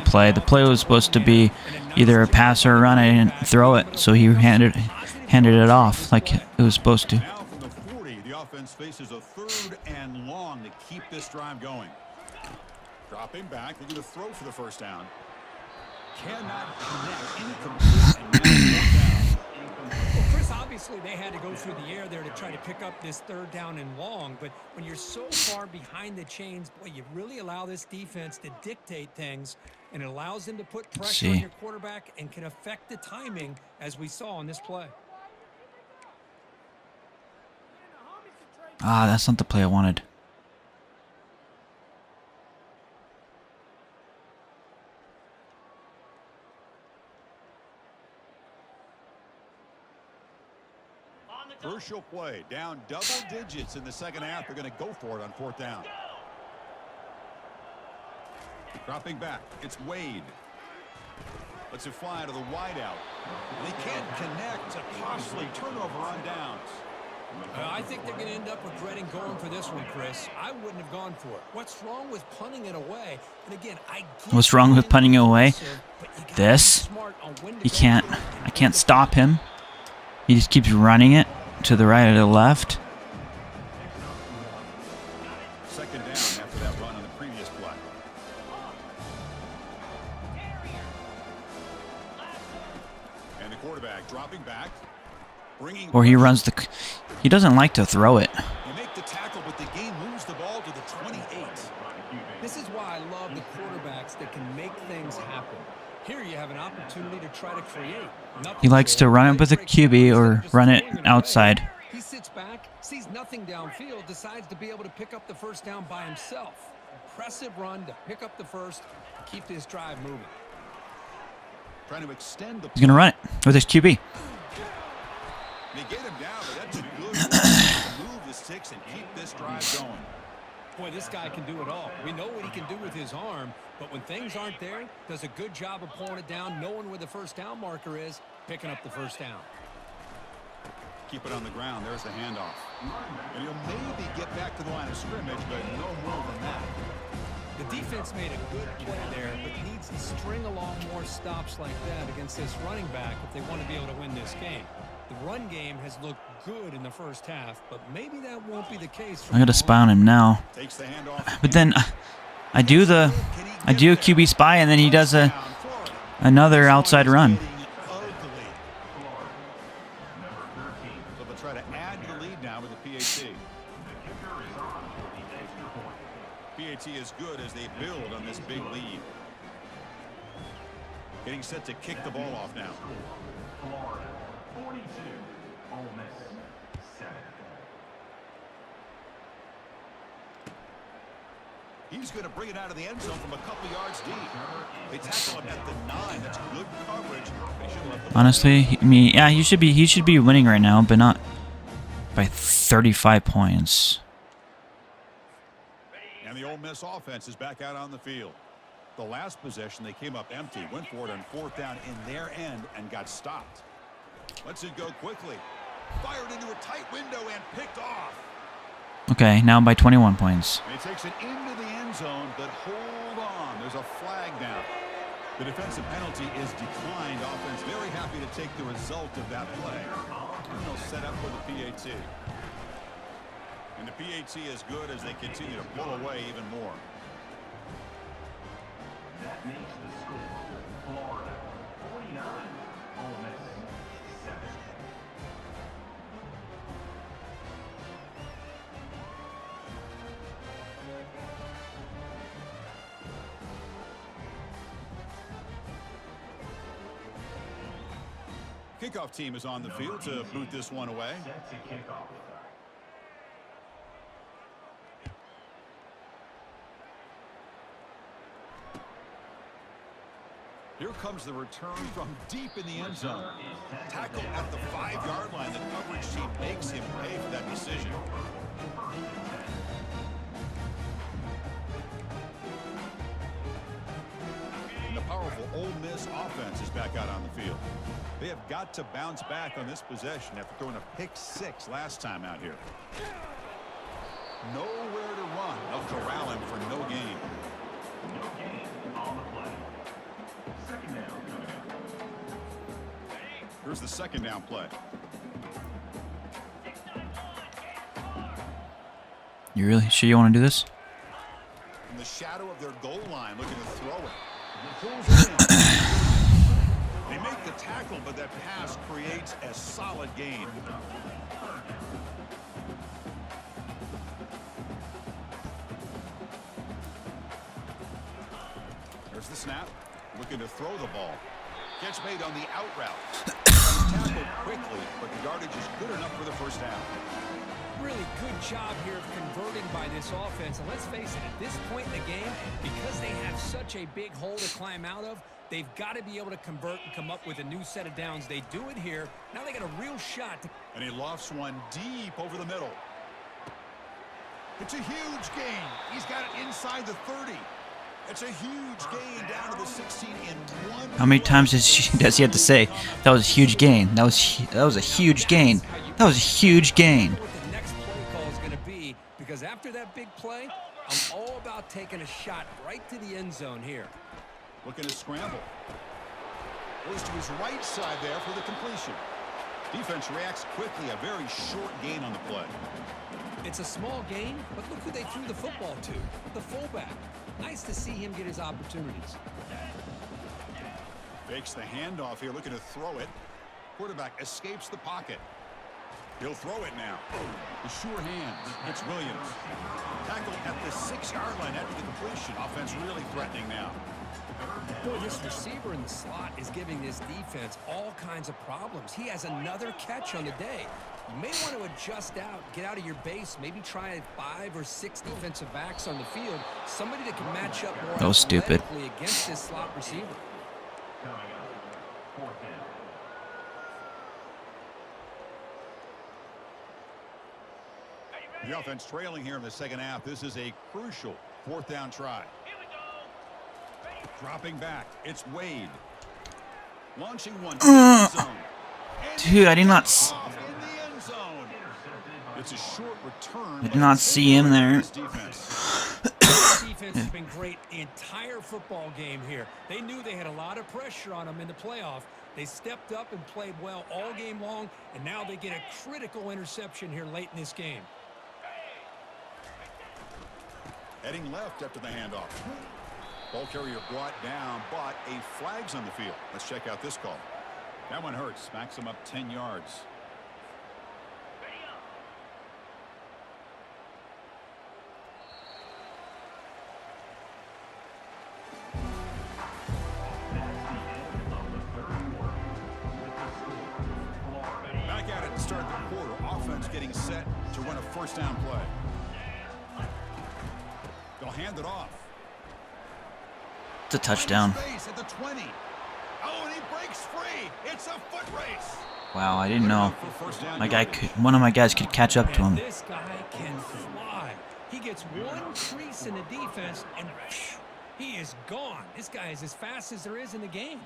play. The play was supposed to be either a pass or a run. I didn't throw it, so he handed it off like it was supposed to. Now from the 40, the offense faces a 3rd and long to keep this drive going. Dropping back, looking to throw for the 1st down. Cannot connect. Incomplete and now 4th down. Well, Chris, obviously they had to go through the air there to try to pick up this 3rd down and long, but when you're so far behind the chains, boy, you really allow this defense to dictate things, and it allows them to put pressure on your quarterback and can affect the timing, as we saw on this play. Ah, that's not the play I wanted. Crucial play, down double digits in the 2nd half. They're going to go for it on 4th down. Dropping back, it's Wade. Lets it fly to the wideout. They can't connect. A costly turnover on downs. I think they're going to end up regretting going for this one, Chris. I wouldn't have gone for it. What's wrong with punting it away? And again, what's wrong with punting it away? This. You can't. I can't stop him. He just keeps running it to the right or the left. 2nd down after that run on the previous play. And the quarterback dropping back. Or he runs the... He doesn't like to throw it. You make the tackle, but the game moves the ball to the 28. This is why I love the quarterbacks that can make things happen. Here you have an opportunity to try to create. He likes to run it with a QB or run it outside. He sits back, sees nothing downfield, decides to be able to pick up the 1st down by himself. Impressive run to pick up the 1st and keep this drive moving. Trying to extend the... He's going to run it with his QB. They get him down, but that's a good to move the sticks and keep this drive going. Boy, this guy can do it all. We know what he can do with his arm, but when things aren't there, does a good job of pulling it down, knowing where the 1st down marker is, picking up the 1st down. keep it on the ground. There's the handoff. And he'll maybe get back to the line of scrimmage, but no more than that. The defense made a good play there, but needs to string along more stops like that against this running back if they want to be able to win this game. The run game has looked good in the first half, but maybe that won't be the case. I gotta spy on him now. Takes the handoff. But then I do a QB spy, and then he does another outside run. So they'll try to add to the lead now with the PAT. PAT is good as they build on this big lead. Getting set to kick the ball off now. Florida 42, Ole Miss 7. He's going to bring it out of the end zone from a couple yards deep. They tackle him at the 9. That's good coverage. They should have left the Honestly, yeah, he should be winning right now, but not by 35 points. And the Ole Miss offense is back out on the field. The last possession, they came up empty, went for it on 4th down in their end and got stopped. Lets it go quickly. Fired into a tight window and picked off. Okay, now by 21 points. And he takes it into the end zone, but hold on. There's a flag down. The defensive penalty is declined. Offense very happy to take the result of that play. And they'll set up for the PAT. And the PAT is good as they continue to pull away even more. That makes the score Florida 49, Ole Miss 7. Kickoff team is on the field to boot this one away. Set to kick off. Here comes the return from deep in the end zone. Tackle at the 5-yard line. The coverage team makes him pay for that decision. And the powerful Ole Miss offense is back out on the field. They have got to bounce back on this possession after throwing a pick 6 last time out here. Nowhere to run. They'll corral him for no gain. No gain on the play. Second down coming up. Here's the second down play. You really sure you want to do this? In the shadow of their goal line, looking to throw it. Pulls it in. They make the tackle, but that pass creates a solid gain. There's the snap. Looking to throw the ball. Catch made on the out route. Tackled quickly, but the yardage is good enough for the first down. Really good job here of converting by this offense. And let's face it, at this point in the game, because they have such a big hole to climb out of, they've got to be able to convert and come up with a new set of downs. They do it here. Now they got a real shot. And he lofts one deep over the middle. It's a huge gain. He's got it inside the 30. It's a huge gain down to the 16 in one. How many times does he have to say that was a huge gain? That was a huge gain. That was a huge gain. What the next play call is going to be, because after that big play, I'm all about taking a shot right to the end zone here. Looking to scramble. Goes to his right side there for the completion. Defense reacts quickly. A very short gain on the play. It's a small gain, but look who they threw the football to. The fullback. Nice to see him get his opportunities. Fakes the handoff here, looking to throw it. Quarterback escapes the pocket. He'll throw it now. The sure hands. It's Williams. Tackled at the 6-yard line after the completion. Offense really threatening now. Boy, this receiver in the slot is giving this defense all kinds of problems. He has another catch on the day. You may want to adjust out, get out of your base, maybe try 5 or 6 defensive backs on the field. Somebody that can match up more That was stupid. athletically against this slot receiver. Coming up, 4th down. The offense trailing here in the second half. This is a crucial 4th down try. Dropping back. It's Wade. Launching one. Zone. Dude, I did not. Off in the end zone. It's a short return. I did not see him there. Defense has been great the entire football game here. They knew they had a lot of pressure on them in the playoff. They stepped up and played well all game long, and now they get a critical interception here late in this game. Heading left after the handoff. Ball carrier brought down, but a flag's on the field. Let's check out this call. That one hurts. Smacks him up 10 yards. Back at it to start the quarter. Offense getting set to run a first down play. They'll hand it off. It's a touchdown. At the 20. Oh, and he breaks free. It's a foot race. Wow, I didn't know. One of my guys could catch up to him. This guy can fly. He gets one crease in the defense, and he is gone. This guy is as fast as there is in the game.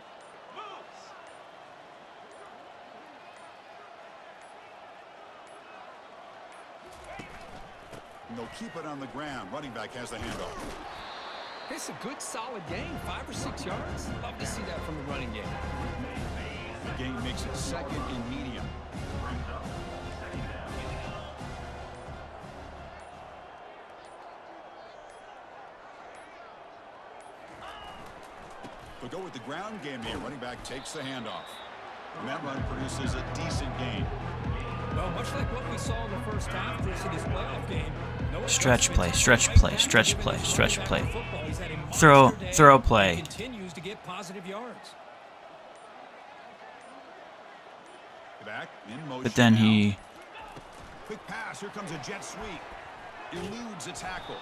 And they'll keep it on the ground. Running back has the handoff. It's a good, solid game. 5 or 6 yards. Love to see that from the running game. The game makes it second and medium. They'll go with the ground game here. Running back takes the handoff. And that run produces a decent gain. Well, much like what we saw in the first half, Chris, in this playoff game. Stretch play, stretch play, stretch play, stretch play. Throw play. Continues to get positive yards. Back in motion. But then now. he Quick pass. Here comes a jet sweep. Eludes a tackle.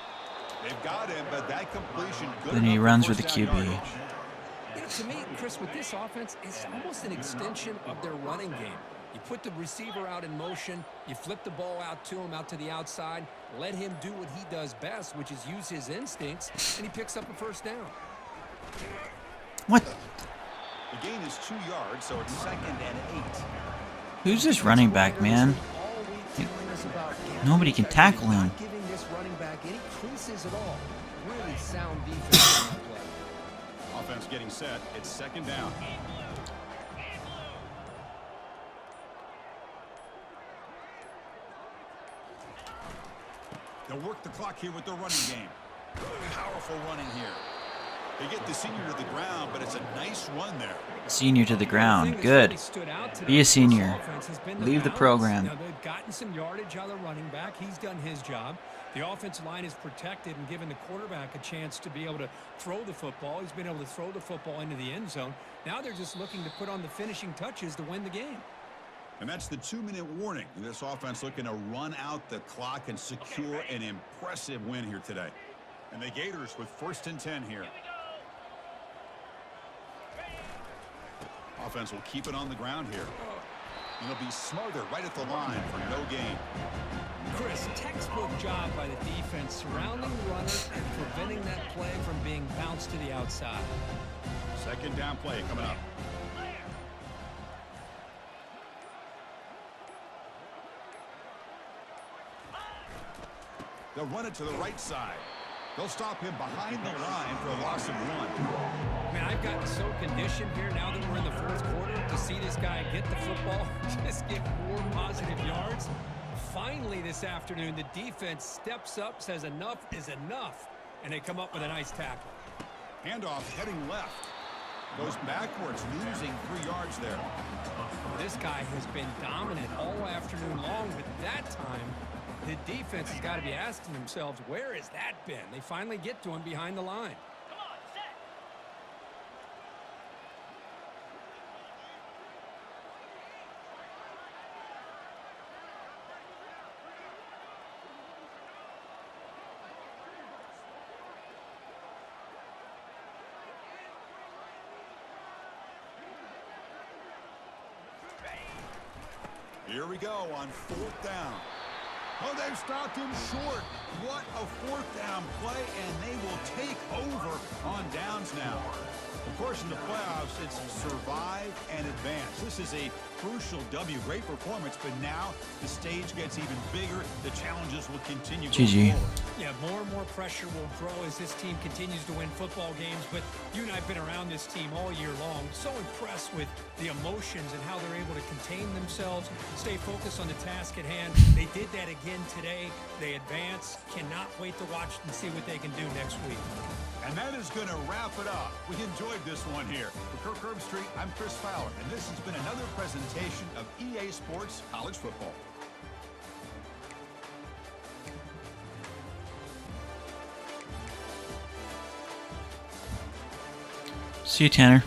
They've got him, but that completion. then he runs with the QB. You know, to me, Chris, with this offense, it's almost an extension of their running game. You put the receiver out in motion, you flip the ball out to him, out to the outside, let him do what he does best, which is use his instincts, and he picks up a first down. What? The gain is 2 yards, so it's 2nd and 8. Who's this running back, man? Nobody can tackle him. Not giving this running back any creases at all. Really sound defense on that play. Offense getting set. It's 2nd down. They'll work the clock here with their running game. Powerful running here. They get the senior to the ground, but it's a nice run there. Senior to the ground. Good. Be a senior. Leave the program. Now, they've gotten some yardage out of the running back. He's done his job. The offensive line is protected and given the quarterback a chance to be able to throw the football. He's been able to throw the football into the end zone. Now they're just looking to put on the finishing touches to win the game. And that's the 2-minute warning. This offense looking to run out the clock and secure an impressive win here today. And the Gators with 1st and 10 here. Offense will keep it on the ground here. And it'll be smothered right at the line for no gain. Chris, textbook job by the defense surrounding the runner and preventing that play from being bounced to the outside. 2nd down play coming up. They'll run it to the right side. They'll stop him behind the line for a loss of 1. Man, I've gotten so conditioned here now that we're in the 4th quarter to see this guy get the football, just get more positive yards. Finally this afternoon, the defense steps up, says enough is enough, and they come up with a nice tackle. Handoff heading left. Goes backwards, losing 3 yards there. This guy has been dominant all afternoon long, but that time, the defense has got to be asking themselves, where has that been? They finally get to him behind the line. Here we go on 4th down. Oh, they've stopped him short. What a fourth down play, and they will take over on downs now. Of course, in the playoffs, it's survive and advance. This is a crucial W. Great performance, but now the stage gets even bigger. The challenges will continue going GG. forward. Yeah, more and more pressure will grow as this team continues to win football games, but you and I have been around this team all year long. So impressed with the emotions and how they're able to contain themselves, stay focused on the task at hand. They did that again today. They advance. Cannot wait to watch and see what they can do next week. And that is going to wrap it up. We enjoyed this one here. For Kirk Herbstreit, I'm Chris Fowler, and this has been another presentation of EA Sports College Football. See you, Tanner.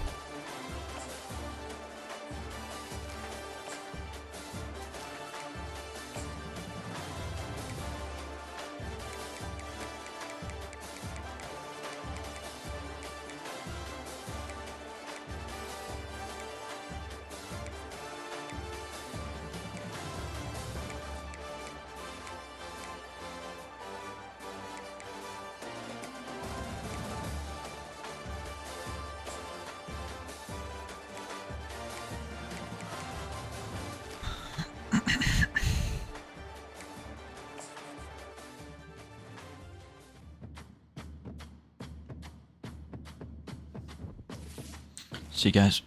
See you guys.